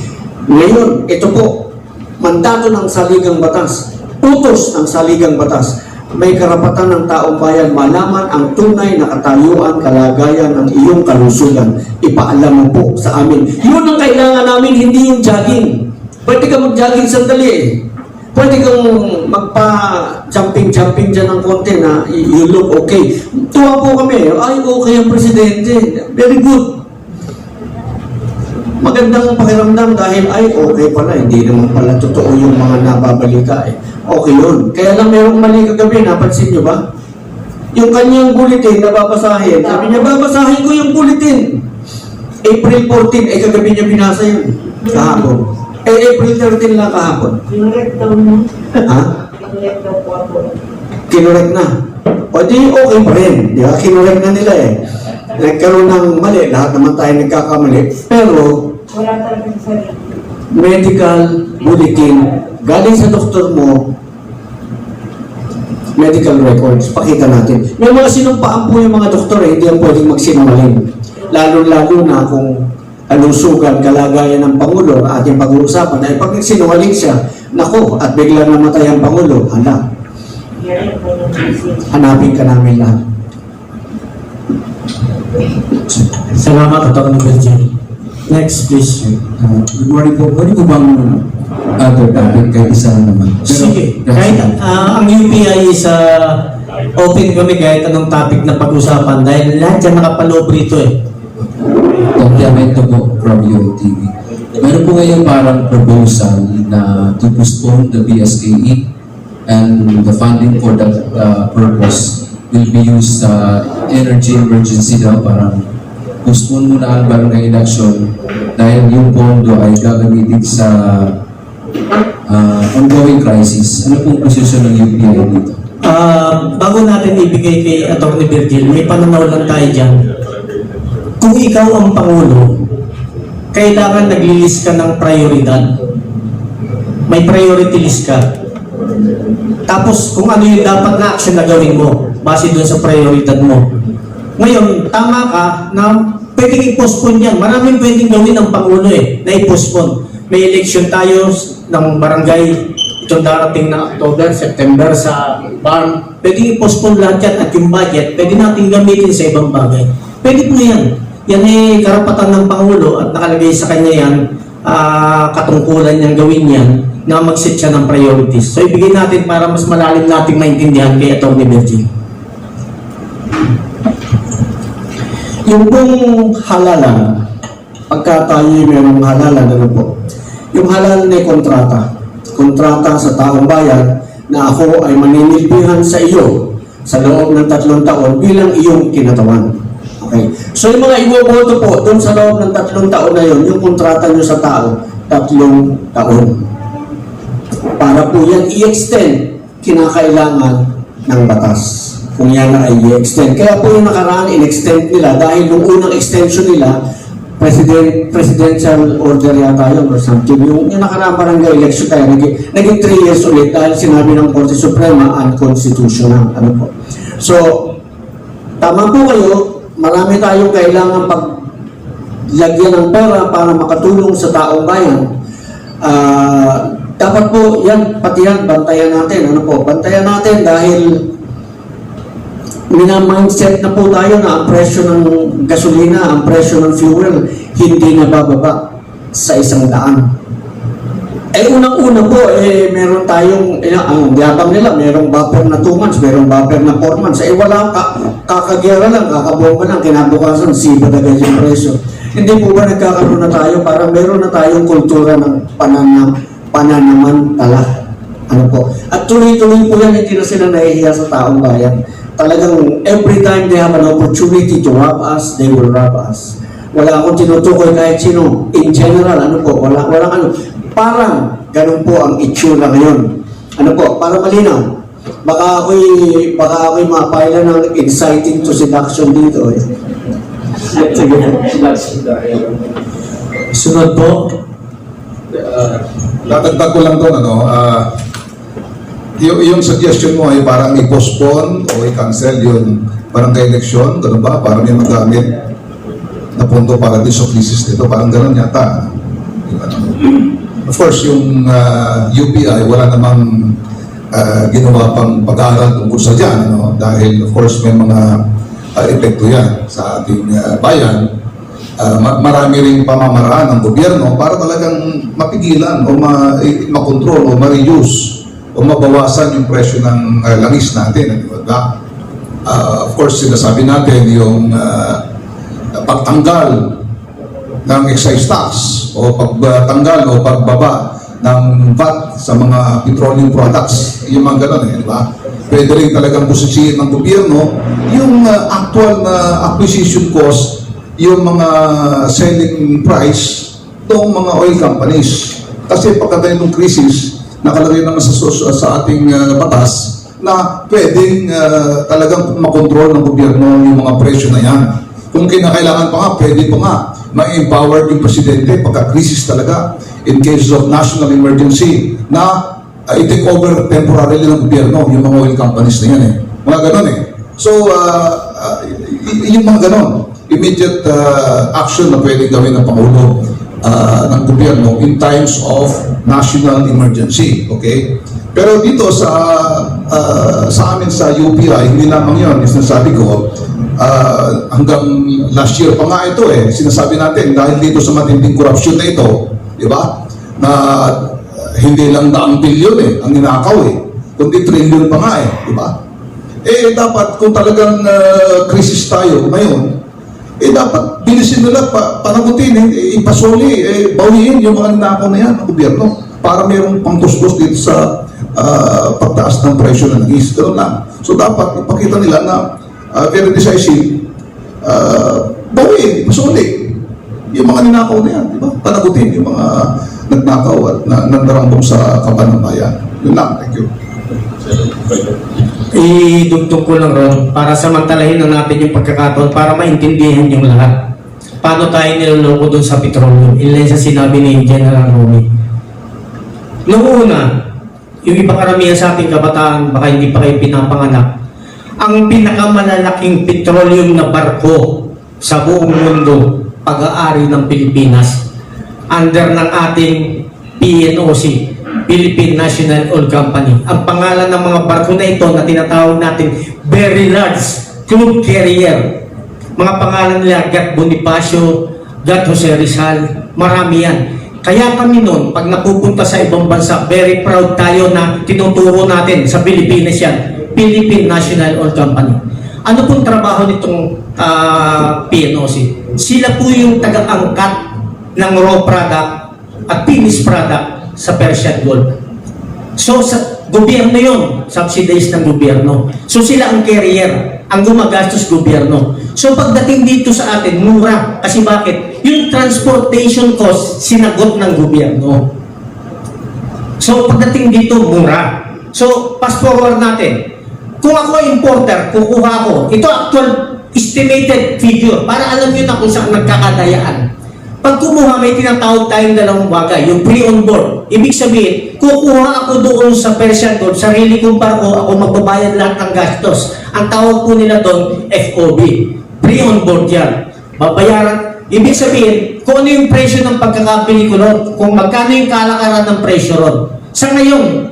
Speaker 12: ngayon, ito po, mandato ng saligang batas, utos ng saligang batas, may karapatan ng taong bayan malaman ang tunay na katayuan, kalagayan ng iyong kalusugan. Ipaalam mo po sa amin. Yun ang kailangan namin, hindi yung jogging. Pwede ka mag-jogging sandali Pwede kang magpa-jumping dyan ng konti na you look okay. Tuwa po kami, ay okay ang presidente. Very good. Magandang pakiramdam dahil ay okay pala, hindi naman pala totoo yung mga nababalita Okay yun. Kaya lang merong mali kagabi, napansin nyo ba? Yung kanyang bulletin na babasahin, sabi niya, babasahin ko yung bulletin. April 14, kagabi niya binasa yun. Kahapon. April 13 lang kahapon.
Speaker 13: Kinorek daw na.
Speaker 12: Ha?
Speaker 13: Kinorek daw po ako.
Speaker 12: Kinorek na. O di okay pa rin. Di ba? Kinorek na nila Nagkaroon ng mali. Lahat naman tayo nagkakamali. Pero,
Speaker 13: Wala talagang sarili.
Speaker 12: medical bulletin, galing sa doktor mo, medical records, pakita natin. May mga sinumpaan po yung mga doktor hindi yan pwedeng magsinungaling. Lalo-lalo na kung kalusugan, kalagayan ng Pangulo, ating pag-uusapan, ay pag nagsinungaling siya, nako, at biglang namatay ang Pangulo, hanapin ka namin lahat.
Speaker 3: Salamat, Atty. Virgil. Next, please.
Speaker 11: Good morning po. Pwede ko bang other topic kahit isa naman?
Speaker 3: Sige. Kahit ang UPI is open kami kahit anong topic na pag-usapan dahil lahat dyan nakapaloob rito
Speaker 11: Komplemento po from UTV. Meron po ngayon parang proposal na to postpone the BSKE and the funding for that purpose will be used sa energy emergency daw, parang postpone muna ang barangay election
Speaker 14: dahil yung pondo ay gagamitin sa ongoing crisis. Ano pong posisyon ng UPI dito?
Speaker 3: Bago natin ibigay kay Atty. Virgil, may pananaw lang tayo dyan. Kung ikaw ang Pangulo, kailangan nag-list ka ng prioridad. May priority list ka. Tapos kung ano yung dapat na action na gawin mo, base doon sa prioridad mo. Ngayon, tama ka na pwedeng i-postpone yan. Maraming pwedeng gawin ng Pangulo na i-postpone. May election tayo ng barangay itong darating na October, September sa barn. Pwedeng i-postpone lahat yan at yung budget, pwede natin gamitin sa ibang bagay. Pwede po yan. Yan ay karapatan ng Pangulo at nakalagay sa kanya yan, katungkulan niyang gawin yan na mag-set siya ng priorities. So ibigay natin para mas malalim nating maintindihan kay Atty. Virgil.
Speaker 12: Yung pong halalan, pagka tayo mayroong halalan, ano po? Yung halalan ay kontrata sa taong bayan na ako ay maninilbihan sa iyo sa loob ng 3 taon bilang iyong kinatawan. Okay. So yung mga iboboto po doon sa loob ng 3 taon na yun, yung kontrata nyo sa tao, 3 taon. Para po yan i-extend, kinakailangan ng batas. Kung yan na ay i-extend. Kaya po yung nakaraan, in-extend nila dahil nung unang extension nila, presidential order yata yun or something. Yung nakaraan barangay election tayo, naging 3 years ulit dahil sinabi ng Korte Suprema unconstitutional. Ano po? So, tama po kayo, marami tayong kailangan paglagyan ng pera para makatulong sa taong bayan. Dapat po yan, pati yan, bantayan natin. Ano po? Bantayan natin dahil mina-mindset na po tayo na ang presyo ng gasolina, ang presyo ng fuel, hindi na bababa sa 100. Unang-una po, meron tayong, ang yabang nila, merong buffer na 2 months, merong buffer na 4 months. Wala, kakagera lang, kakabomba lang, kinabukasan, sibad agad yung presyo. Hindi po ba nagkakaroon na tayo, parang meron na tayong kultura ng pananamantala. Ano po? At tuloy-tuloy po yan, hindi na sila nahihiya sa taong bayan. Talagang every time they have an opportunity to rob us, they will rob us. Wala akong tinutukoy kahit sino. In general, ano po, walang ano. Parang ganun po ang itsura ngayon. Ano po, para malinaw. Baka ako'y mapailan ng inciting to seduction dito. Sige po.
Speaker 3: Sunod po.
Speaker 6: Dadagdag ko lang doon, yung suggestion mo ay parang i-postpone o i-cancel yung barangay election, gano'n ba? Para may magamit na pondo para din sa crisis nito, parang gano'n yata. Of course, yung UPI, wala namang ginawa pang pag-aaral tungkol sa dyan, dahil of course may mga epekto yan sa ating bayan. Marami ring pamamaraan ng gobyerno para talagang mapigilan o makontrol o ma-reduce o mabawasan yung presyo ng langis natin. Of course, sinasabi natin yung pagtanggal ng excise tax o pagtanggal o pagbaba ng VAT sa mga petroleum products. Yung mga ganun, di ba? Pwede rin talagang busisiin ng gobyerno yung actual na acquisition cost, yung mga selling price ng mga oil companies. Kasi pagkatay ng crisis, nakalagay naman sa ating batas na pwedeng talagang makontrol ng gobyerno yung mga presyo na yan. Kung kinakailangan pa nga, pwede pa nga ma-empower yung presidente pagka-crisis talaga in cases of national emergency na i-take over temporarily ng gobyerno yung mga oil companies na yan Mga ganon So, yung mga ganon, immediate action na pwede gawin ng Pangulo ng gobyerno in times of national emergency, okay? Pero dito sa amin sa UPI, hindi lamang yun, sinasabi ko, hanggang last year pa nga ito sinasabi natin dahil dito sa matinding korupsyon na ito, di ba? Na hindi lang daang bilyon ang ninakaw kundi trilyon pa nga di ba? Dapat kung talagang krisis tayo ngayon, dapat bilisin nila, panagutin, ipasuli, bawiin yung mga ninakaw na yan ng gobyerno para mayroong pangtustos dito sa pagtaas ng presyo ng langis. Ganun lang. So dapat ipakita nila na very decisive, bawiin, ipasuli. yung mga ninakaw na yan, di ba? Panagutin yung mga nagnakaw at nandarambong sa kaban ng bayan. Yun lang, thank you.
Speaker 3: Idugtong ko lang ron para samantalahin na natin yung pagkakataon para maintindihan yung lahat. Paano tayo niloloko doon sa petroleum? Ilan sa sinabi ni General Romy. Noong una, yung iba karamihan sa ating kabataan, baka hindi pa kayo pinapanganak, ang pinakamalalaking petroleum na barko sa buong mundo, pag-aari ng Pilipinas, under ng ating PNOC, Philippine National Oil Company. Ang pangalan ng mga barko na ito na tinatawag natin very large crude carrier. Mga pangalan nila, Gat Bonifacio, Gat Jose Rizal, marami yan. Kaya kami noon, pag napupunta sa ibang bansa, very proud tayo na tinuturo natin sa Pilipinas yan, Philippine National Oil Company. Ano pong trabaho nitong PNOC? Sila po yung taga-angkat ng raw product at finished product sa Persian Gulf. So, sa gobyerno yun, subsidized ng gobyerno. So, sila ang carrier, ang gumagastos gobyerno. So, pagdating dito sa atin, mura. Kasi bakit? Yung transportation cost, sinagot ng gobyerno. So, pagdating dito, mura. So, fast forward natin. Kung ako importer, kukuha ko. Ito actual estimated figure para alam nyo na kung saan nagkakadayaan. Pag kumuha, may tinatawag tayong dalawang bagay. Yung pre-on-board. Ibig sabihin, kukuha ako doon sa Persian Gulf, sarili kong barko, ako magbabayad lahat ng gastos. Ang tawag po nila doon, FOB. Pre-on-board yan. Babayaran. Ibig sabihin, kung ano yung presyo ng pagkakabili ko doon, kung magkano yung kalakaran ng presyo ron. Sa ngayon,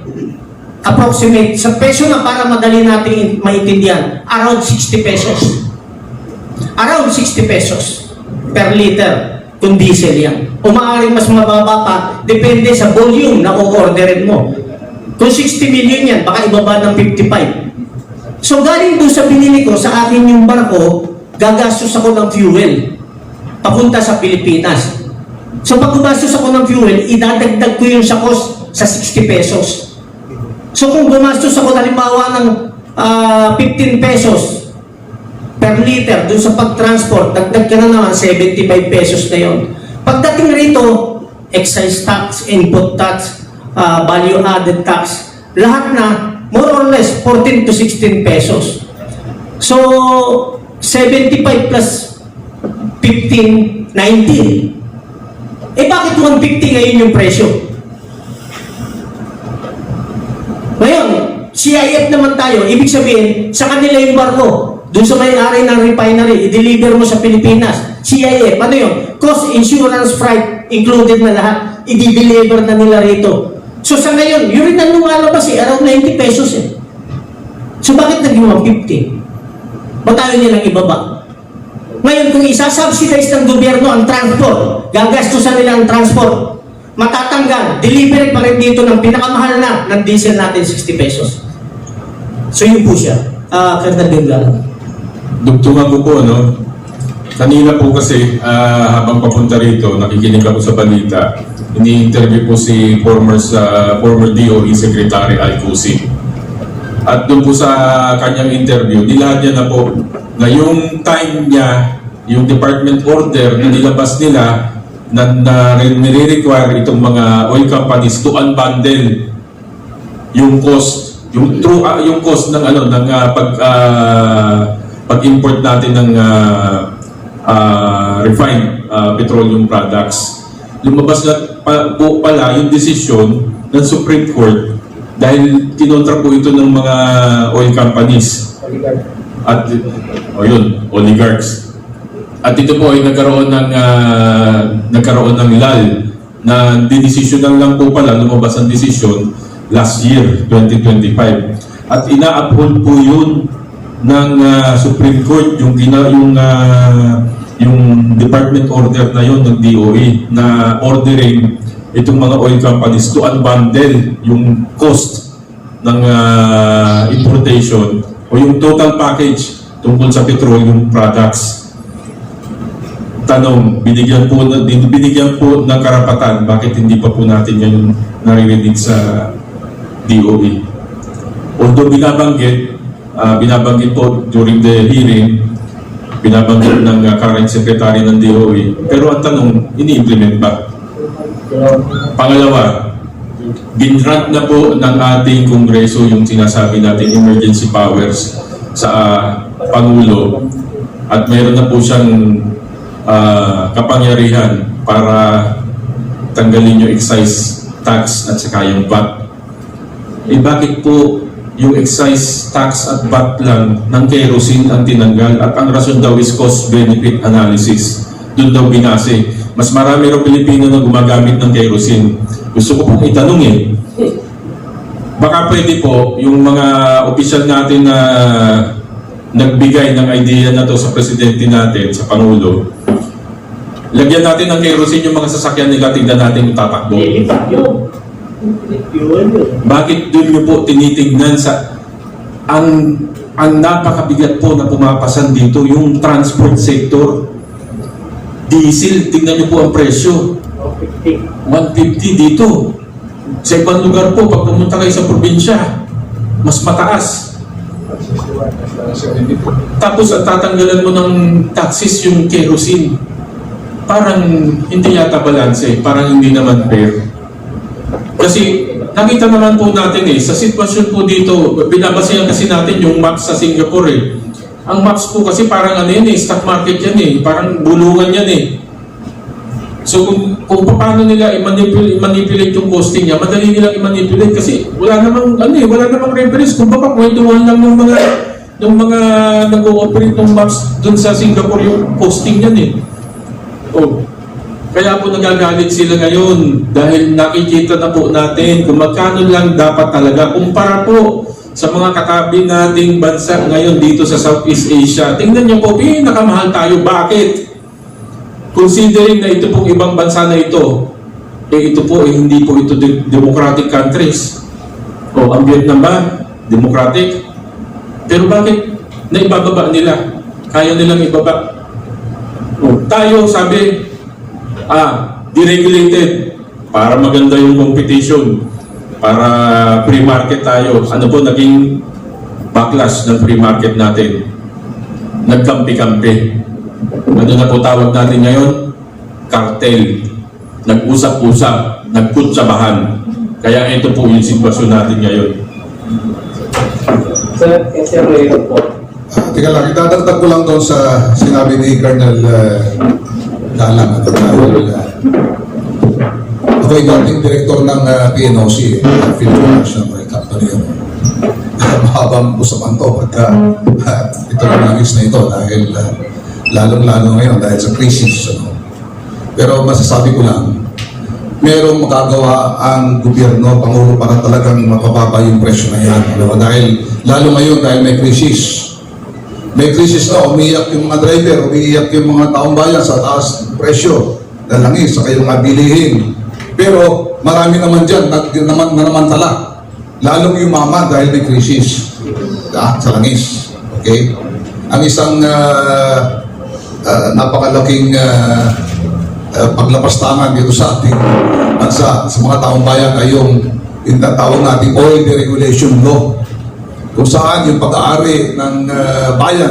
Speaker 3: approximate, sa presyo na para madali natin maintindihan, around 60 pesos. Around 60 pesos per liter kung diesel yan. O maaaring mas mababa pa, depende sa volume na o-orderin mo. Kung 60 million yan, baka ibaba ng 55. So galing doon sa binili ko, sa akin yung barko, gagastos ako ng fuel papunta sa Pilipinas. So pag gumastos ako ng fuel, idadagdag ko yung sa cost sa 60 pesos. So kung gumastos ako halimbawa ng 15 pesos per liter dun sa pag-transport, dagdag ka na naman 75 pesos na yun. Pagdating rito, excise tax, input tax, value-added tax, lahat na more or less 14 to 16 pesos. So 75 plus 15, 19. Eh bakit 150 ngayon yung presyo? Ngayon, CIF naman tayo, ibig sabihin, sa kanila yung barko, doon sa may-ari ng refinery, i-deliver mo sa Pilipinas. CIF, ano yun? Cost, insurance, freight, included na lahat. I-deliver na nila rito. So sa ngayon, yun rin ang lumalabas around 90 pesos eh. So bakit naging 150? Ba't tayo nilang ibaba? Ngayon, kung isa-subsidize ng gobyerno ang transport, gagastusan nila ang transport, matatanggal, delivery pa rin dito ng pinakamahal na ng diesel natin, 60 pesos. So yun po siya. Kagdagan lang.
Speaker 7: Dugtungan ko po, no? Kanina po kasi, habang papunta rito, nakikinig ako sa balita, ini-interview po si former DOE Secretary Alcusi. At doon po sa kanyang interview, nilahad niya na po na yung time niya, yung department order na nilabas nila, na nire-require itong mga oil companies to unbundle yung cost, yung cost ng pag-import natin ng refined petroleum products. Lumabas na po pala yung decision ng Supreme Court dahil kinontra po ito ng mga oil companies at oligarchs. At ito po ay nagkaroon ng lull na dinesisyonan lang po pala, lumabas ang desisyon last year, 2025. At ina-uphold po yun ng Supreme Court, yung department order na yun ng DOE na ordering itong mga oil companies to unbundle yung cost ng importation o yung total package tungkol sa petroleum products. Tanong, binigyan po ng karapatan, bakit hindi pa po natin yan naririnig sa DOE? Although binabanggit po during the hearing binabanggit ng current secretary ng DOE. Pero ang tanong, ini-implement ba? Pangalawa, ginrant na po ng ating Kongreso yung sinasabi natin emergency powers sa Pangulo at meron na po siyang kapangyarihan para tanggalin yung excise tax at saka yung VAT. Bakit po yung excise tax at VAT lang ng kerosene ang tinanggal at ang rason daw is cost-benefit analysis. Doon daw binase. Mas marami raw Pilipino na gumagamit ng kerosene. Gusto ko pong itanong baka pwede po yung mga opisyal natin na nagbigay ng idea na to sa presidente natin, sa Pangulo, lagyan natin ng kerosene yung mga sasakyan nila, tignan natin yung tatakbo. Bakit doon nyo po tinitignan sa ang napakabigat po na pumapasan dito, yung transport sector, diesel, tignan nyo po ang presyo. 150 dito. Sa ibang lugar po, pag pumunta kayo sa probinsya, mas mataas. Tapos at tatanggalan mo ng taxes yung kerosene. Parang hindi yata balanse, parang hindi naman fair. Kasi nakita naman po natin sa sitwasyon po dito, binabasehan kasi natin yung maps sa Singapore Ang maps po kasi parang stock market yan parang bulungan yan So kung paano nila i-manipulate yung costing niya, madali nilang i-manipulate kasi wala namang wala namang reference. Kung baka kwentuhan lang ng mga nag-ooperate ng maps doon sa Singapore yung costing yan Kaya po nagagalit sila ngayon dahil nakikita na po natin kung magkano lang dapat talaga kumpara po sa mga katabi nating bansa ngayon dito sa Southeast Asia. Tingnan niyo po, pinakamahal tayo. Bakit? Considering na ito pong ibang bansa na ito, ito po hindi po ito democratic countries. Ang Vietnam ba? Democratic? Pero bakit naibababa nila? Kaya nilang ibaba. Tayo, sabi, deregulated para maganda yung competition, para free market tayo. Ano po naging backlash ng free market natin? Nagkampi-kampi. Ano na po tawag natin ngayon? Cartel. Nag-usap-usap, nagkutsabahan. Kaya ito po yung sitwasyon natin ngayon.
Speaker 6: Teka lang, itadagdag ko lang doon sa sinabi ni Colonel Dalang at ako ay dating direktor ng PNOC, Philippine National Oil Company. Mahabang usapan to ito lang nangis na ito dahil lalong-lalo ngayon dahil sa crisis. Pero masasabi ko lang, merong magagawa ang gobyerno, Pangulo, para talagang mapababa yung presyo na yan. Dahil lalo ngayon dahil may crisis. May crisis na, umiiyak yung mga driver, umiiyak yung mga taong bayan sa taas presyo, lalangis sa kayong bilihin. Pero marami naman dyan namantala, lalong yumaman dahil may crisis sa langis. Okay? Ang isang napakalaking paglapastangan dito sa ating bansa, sa mga taong bayan ay yung tinatawag nating oil deregulation law, kung saan yung pag-aari ng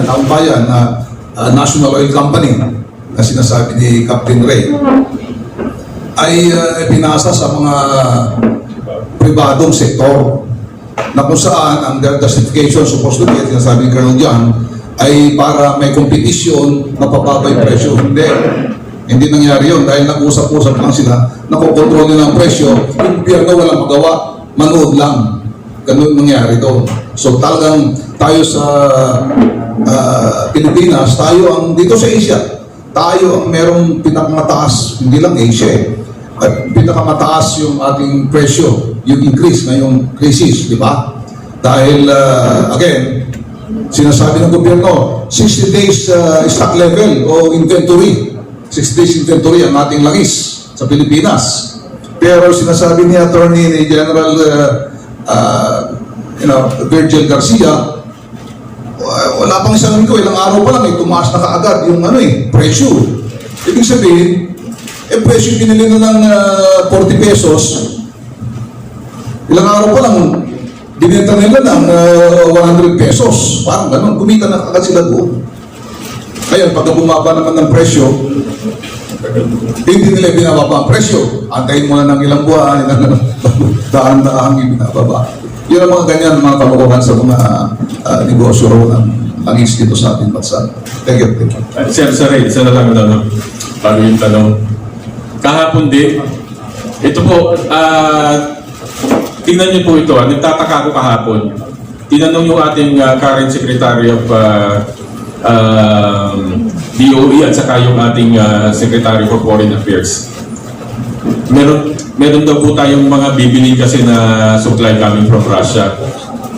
Speaker 6: taong bayan na National Oil Company na sinasabi ni Captain Ray ay pinasa sa mga pribadong sektor na kung saan ang justification supposed to be, sinasabi ni Colonel John, ay para may competition, mapapaba yung presyo. Hindi nangyari yun dahil nag-usap-usap lang sila, nakokontrol nila ang presyo, yung gobyerno walang magawa, manood lang. Ganun nangyari doon. So talagang tayo sa Pilipinas, tayo ang dito sa Asia, tayo ang merong pinakamataas, hindi lang Asia at pinakamataas yung ating presyo, yung increase na yung crisis, di ba? Dahil again, sinasabi ng gobyerno, 60 days stock level o inventory, 6 days inventory ang ating langis sa Pilipinas. Pero sinasabi ni Attorney ni General Virgil Garcia, wala pang isang linggo, ilang araw pa lang tumaas na kaagad yung presyo. Ibig sabihin, presyo binili na ng 40 pesos, ilang araw pa lang binenta nila ng 100 pesos. Parang ganun, kumita na kaagad sila doon. Ngayon, pagka bumaba naman ng presyo, hindi nila binababa ang presyo. Antayin mo na ng ilang buwan, daan-daang ibinababa. Yun ang mga ganyan, mga kalokohan sa mga negosyo ng langis dito sa ating bansa. Thank you. Thank you.
Speaker 7: Sir Ray, isa na lang ang bago yung tanong. Kahapon din, ito po, tingnan niyo po ito, nagtataka ko kahapon. Tinanong yung ating current Secretary of DOE at saka yung ating Secretary for Foreign Affairs. Meron daw po tayong mga bibili kasi na supply coming from Russia.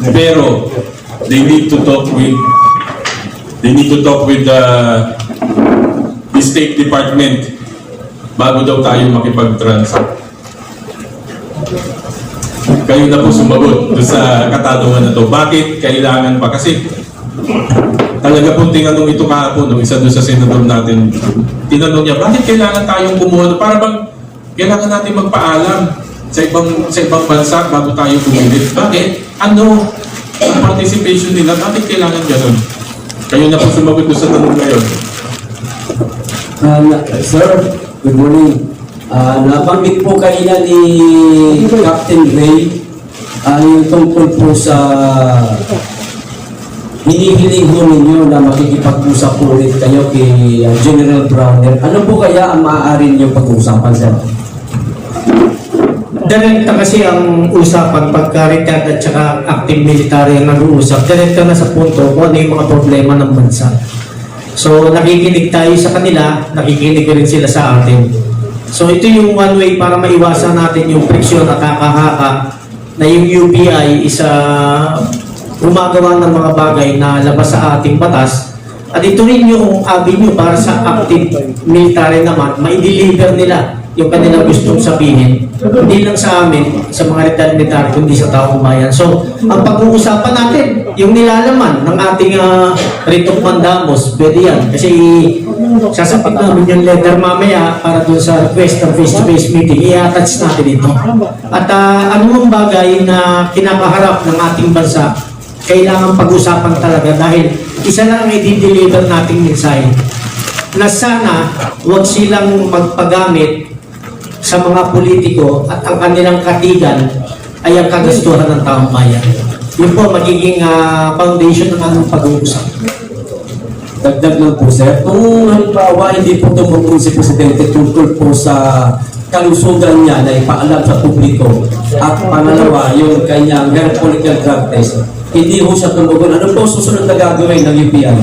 Speaker 7: Pero they need to talk with the State Department bago daw tayo makipag-transact. Kayo na po sumagot doon sa katanungan na to. Bakit kailangan pa? Kasi talaga pong tinanong ito kahapon, no? Isa doon sa senador natin, tinanong niya, bakit kailangan tayong kumuha? Para bang kailangan natin magpaalam sa ibang bansa bago tayo bumili? Bakit? Ano ang participation nila? Bakit kailangan ganun? Kayo na po sumagot doon sa tanong ngayon.
Speaker 14: Sir, good morning. Nabanggit po kanina ni Captain Ray yung tungkol po sa hinihiling ho ninyo na makikipag-usap po ulit kayo kay General Browner. Ano po kaya ang maaari niyong pag-uusapan, sir?
Speaker 3: Direkta kasi ang usapan pagka-retired at saka active military ang nag-uusap. Direkta na sa punto kung ano yung mga problema ng bansa. So nakikinig tayo sa kanila, nakikinig rin sila sa atin. So ito yung one way para maiwasan natin yung friksyon at haka-haka na yung UPI is gumagawa ng mga bagay na labas sa ating batas. At ito rin yung avenue para sa active military naman, ma-deliver nila yung kanilang gustong sabihin. Hindi lang sa amin, sa mga retired military, kundi sa taong bayan. So, ang pag-uusapan natin, yung nilalaman ng ating writ of mandamus, pwede yan. Kasi sasapit namin yung letter mamaya para doon sa request ng face-to-face meeting, i-attach natin ito. At anumang bagay na kinakaharap ng ating bansa, kailangan pag-usapan talaga dahil isa lang ang i-deliver nating mensahe na sana huwag silang magpagamit sa mga politiko at ang kanilang katigan ay ang kagastuhan ng taong bayan. Yun po magiging foundation ng anong pag-uusap.
Speaker 14: Dagdag lang po, sir. Kung halimbawa hindi po tumutong si Presidente tungkol po sa kalusugan niya na ipaalam sa publiko at pangalawa yung kanyang political drug test, hindi ho siya tumugon. Ano po susunod na gagawin ng UPI?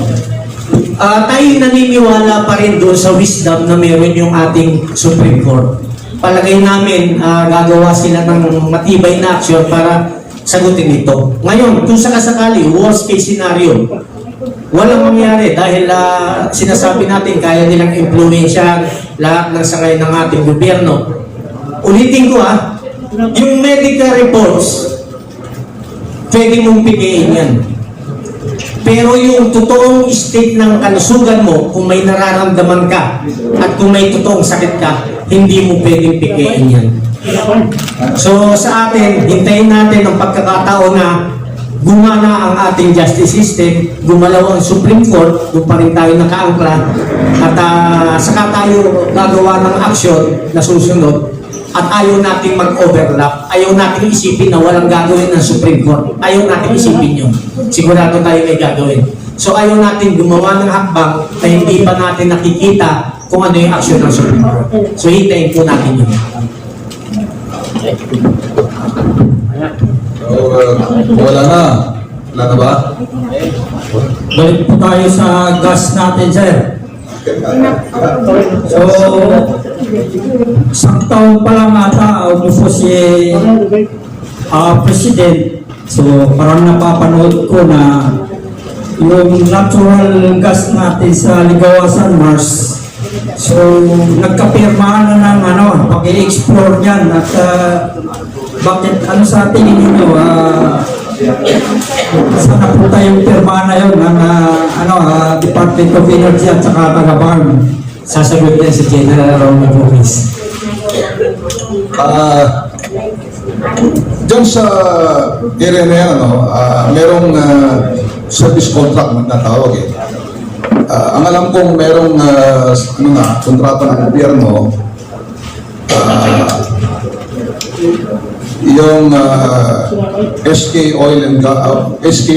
Speaker 3: Tayo naniniwala pa rin doon sa wisdom na meron yung ating Supreme Court. Palagay namin gagawa sila ng matibay na aksyon para sagutin ito. Ngayon, kung sakasakali, worst case scenario, walang mangyari dahil sinasabi natin kaya nilang impluwensyahan lahat ng sangay ng ating gobyerno. Ulitin ko yung medical reports, pwede mong pigiin yan. Pero yung totoong state ng kalusugan mo, kung may nararamdaman ka at kung may totoong sakit ka, hindi mo pwedeng pigiin yan. So sa atin, hintayin natin ang pagkakataon na gumana ang ating justice system, gumalaw ang Supreme Court, kung pa rin tayo nakaangkla, at saka tayo gagawa ng aksyon na susunod. At ayaw natin mag-overlap, ayaw natin isipin na walang gagawin ng Supreme Court. Ayaw natin isipin yun. Sigurado tayo may gagawin. So ayaw natin gumawa ng hakbang na hindi pa natin nakikita kung ano yung aksyon ng Supreme Court. So hintayin po natin yun.
Speaker 6: So, wala na. Wala na ba?
Speaker 9: Balik po tayo sa gas natin, sir. So, isang taon pa lang ata, umupo si President. So, parang napapanood ko na yung natural gas natin sa Ligawasan, Mars. So, nagkapirmahan na ng pag-i-explore yan at bakit, ano sa tingin ninyo, saan na po tayong pirmahan na yun ng Department of Energy at saka taga-BARM?
Speaker 3: Sasagot yan si General Ronald Lopez.
Speaker 6: Diyan sa area na yan, merong service contract na tawag Ang alam kong merong kontrata ng gobyerno, yung SK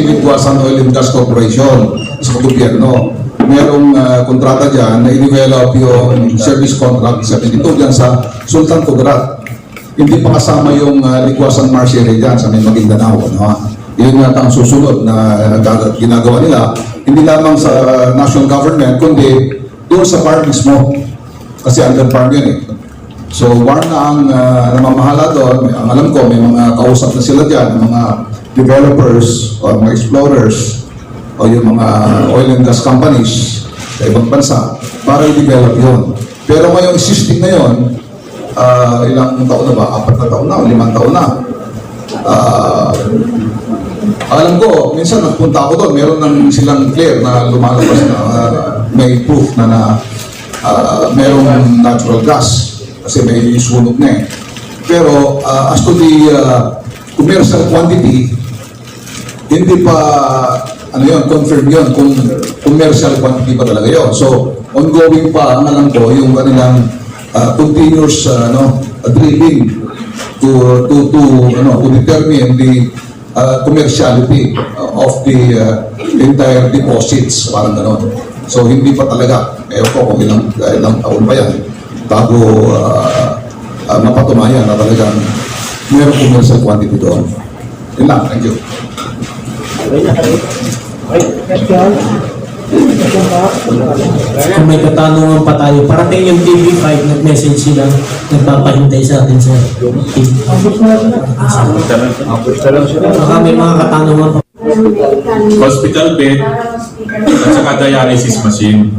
Speaker 6: Ligwasan Oil and Gas Corporation sa gobyerno. Merong kontrata dyan na i-develop yung service contract 72 dyan sa Sultan Kudarat. Hindi pa kasama yung Ligwasan Marshall dyan sa may Maguindanao. Yun yata ang susunod na ginagawa nila. Hindi lamang sa national government, kundi doon sa farm mismo. Kasi under farm yun eh. So, warn na ang namamahala doon. Ang alam ko, may mga kausap na sila dyan, mga developers o mga explorers o yung mga oil and gas companies sa ibang bansa para i-develop yun. Pero ngayong existing na yun, ilang taon na ba? 4 na taon na o 5 taon na. Alam ko, minsan nagpunta ako doon, meron nang silang clear na lumalabas na may proof na merong natural gas kasi may sunog na eh. Pero as to the commercial quantity, hindi pa confirm yun kung commercial quantity pa talaga yun. So, ongoing pa, ang alam ko, yung kanilang continuous drilling to determine the commerciality of the entire deposits, parang gano'n. So, hindi pa talaga. Ewan ko kung ilang taon pa yan bago mapatunayan na talagang mayroong commercial quantity doon. Yun lang. Thank you.
Speaker 3: Kung may katanungan pa tayo, parating yung TV5, nag-message sila, nagpapahintay sa atin sa baka may mga katanungan pa.
Speaker 7: Hospital bed at saka dialysis machine.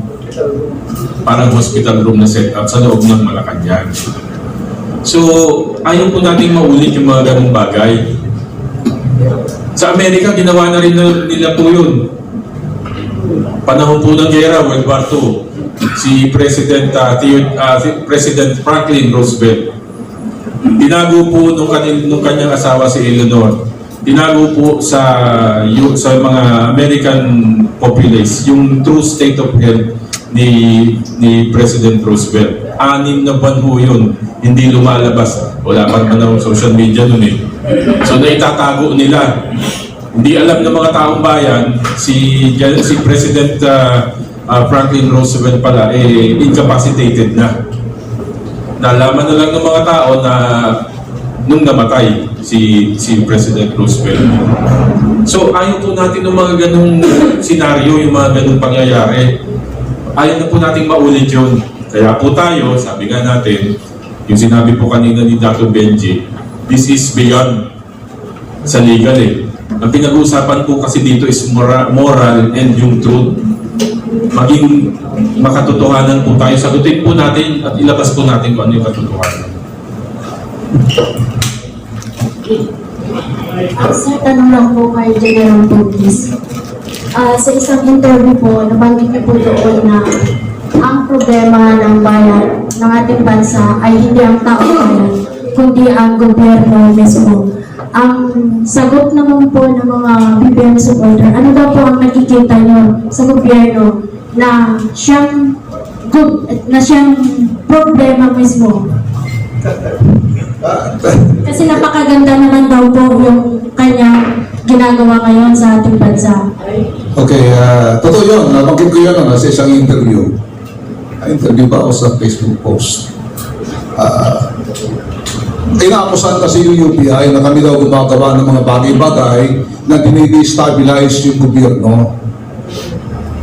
Speaker 7: Parang hospital room na set up sa loob ng Malacanang. So, ayaw po natin maulit yung mga ganung bagay. Sa Amerika, ginawa na rin nila po yun. Panahon po ng gera, World War II, si President Franklin Roosevelt, tinago po nung kanyang asawa si Eleanor, tinago po sa mga American populace yung true state of health ni President Roosevelt. 6 na buwan ho yun, hindi lumalabas. Wala pa naman ang social media nun eh. So naitatago nila. Hindi alam ng mga taong bayan, si President Franklin Roosevelt pala, incapacitated na. Nalaman na lang ng mga tao na nung namatay si President Roosevelt. So ayaw po natin ng mga ganung senaryo, yung mga ganung pangyayari. Ayaw na po natin maulit yun. Kaya po tayo, sabi nga natin, yung sinabi po kanina ni Dr. Benji, this is beyond sa legal eh. Ang pinag-uusapan po kasi dito is moral and yung truth. Maging makatotohanan po tayo. Sagutin po natin at ilabas po natin kung ano yung katotohanan.
Speaker 15: Sir, tanong lang po kay General Buntis. Sa isang interview po, nabanggit niyo po doon na ang problema ng bayan ng ating bansa ay hindi ang taong bayan, kundi ang gobyerno mismo. Ang sagot naman po ng mga BBM supporter, ano daw po ang nakikita nyo sa gobyerno na siyang problema mismo? Kasi napakaganda naman daw po yung kanyang ginagawa ngayon sa ating bansa.
Speaker 6: Okay, totoo yun. Nabanggit ko yun sa isang interview. Interview ba o sa Facebook post? Inaakusan kasi yung UPI na kami daw gumagawa ng mga bagay-bagay na dinidestabilize yung gobyerno.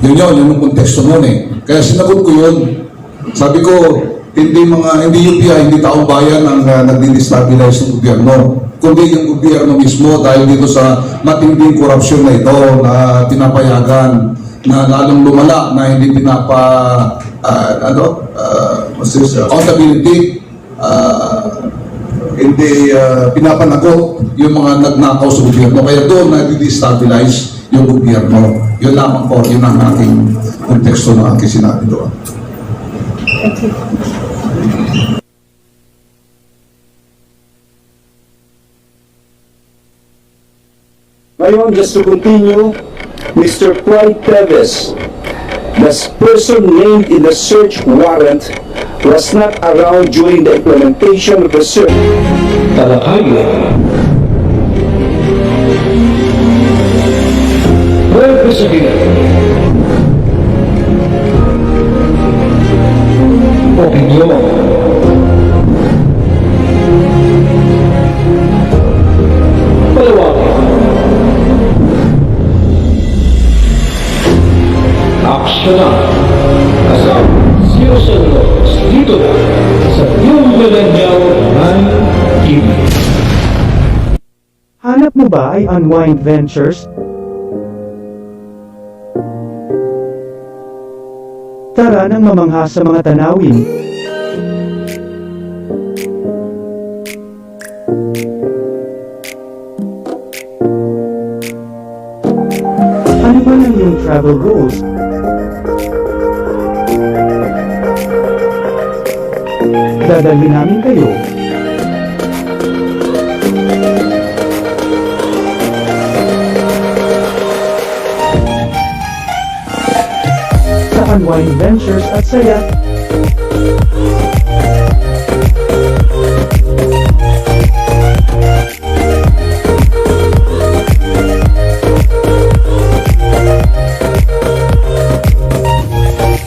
Speaker 6: Yun yung konteksto nun eh. Kaya sinagot ko yun. Sabi ko, hindi UPI, hindi taong bayan ang nagdi-destabilize ng gobyerno, kundi yung gobyerno mismo dahil dito sa matinding korupsyon na ito na pinapayagan, na lalong lumala, na hindi accountability, hindi pinapanagot yung mga nagnakaw sa gobyerno. Kaya doon nag-destabilize yung gobyerno. Yun lamang po, yun ang aking konteksto na aking sinabi doon.
Speaker 16: Ngayon, just to continue, Mr. Clyde Teves, The person named in the search warrant was not around during the implementation of the search. Talakay. Opinion. Palawakin. Aksyonan. Kasama si Rosel Lopez dito na sa New Millennial Online TV.
Speaker 17: Hanap mo ba ay Unwind Ventures? Tara nang mamangha sa mga tanawin. Ano ba ng iyong travel goals? Dadalhin namin kayo. Sa Unwind Ventures at saya.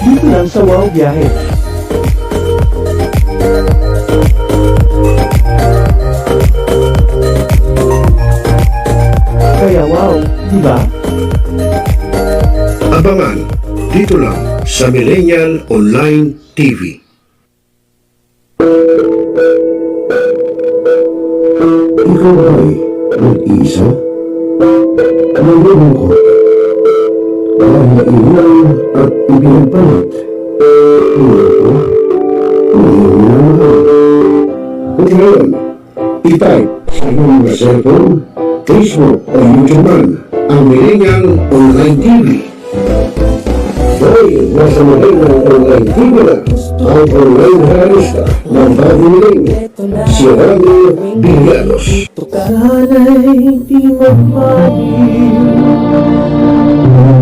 Speaker 17: Dito lang sa Wow Biyahe. Kaya wow, di ba?
Speaker 1: Abangan dito lang sa Millennial Online TV.
Speaker 18: Ikaw ba'y mag-isa? Nalulungkot? Walang naiwan at ibinagpalit? Ito?
Speaker 1: Kung ngayon, i-type sa iyong mga cellphone, Facebook o YouTube man ang Millennial Online TV. Hoy, nasa Millennial Online TV na ang online analista ng bagong milenyo, si Rami Villanos.
Speaker 19: Sana'y di magmahil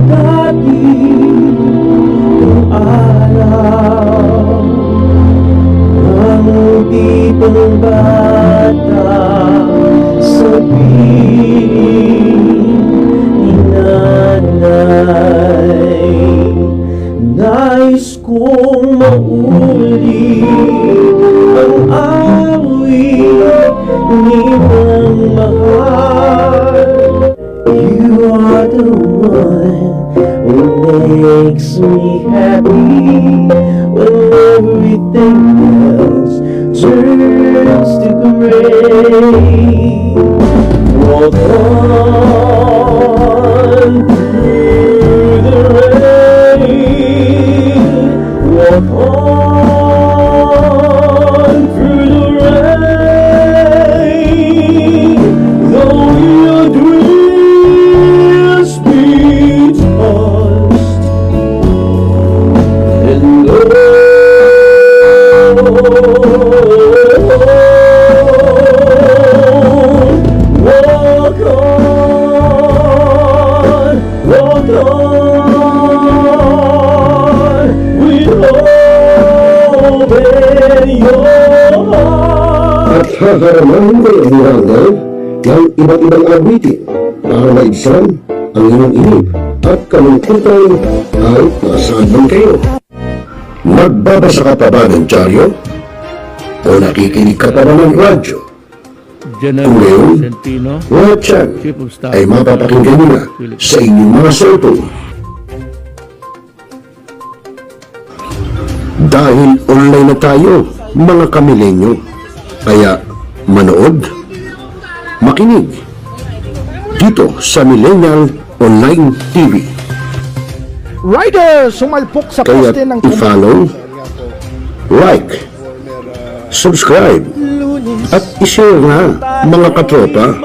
Speaker 19: dati kung alam ang tipong bata sa piling ni nanay. Nais kong mauli ang awit ni ng mahal. You are the one who makes me happy when everything else turns to gray. Walk on through the rain. Walk on through the rain. Though your dreams be tossed and walk on with hope in your heart.
Speaker 1: At haharamahin ko ang hanggang ng iba't ibang awitin para maibsan ang inyong inip at kalungkutan kahit nasaan man kayo. Magbabasa ka pa ba ng dyaryo? O nakikinig ka pa ba ng radyo? Kung ngayon, lahat yan ay mapapakinggan nyo na sa inyong mga cellphone. Dahil online na tayo, mga kamilenyo, kaya manood, makinig, dito sa Millennial Online TV.
Speaker 4: Rider, sumalpok sa
Speaker 1: Kaya
Speaker 4: poste ng
Speaker 1: i-follow, like, subscribe, at i-share na, mga katropa.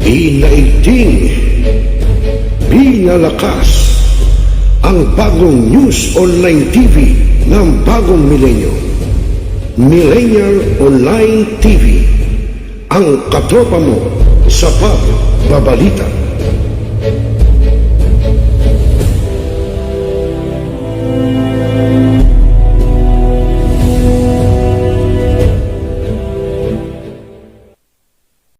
Speaker 1: Ilaigting, pinalakas, ang bagong news online TV ng bagong milenyo. Millennial Online TV, ang katropa mo sa pagbabalita.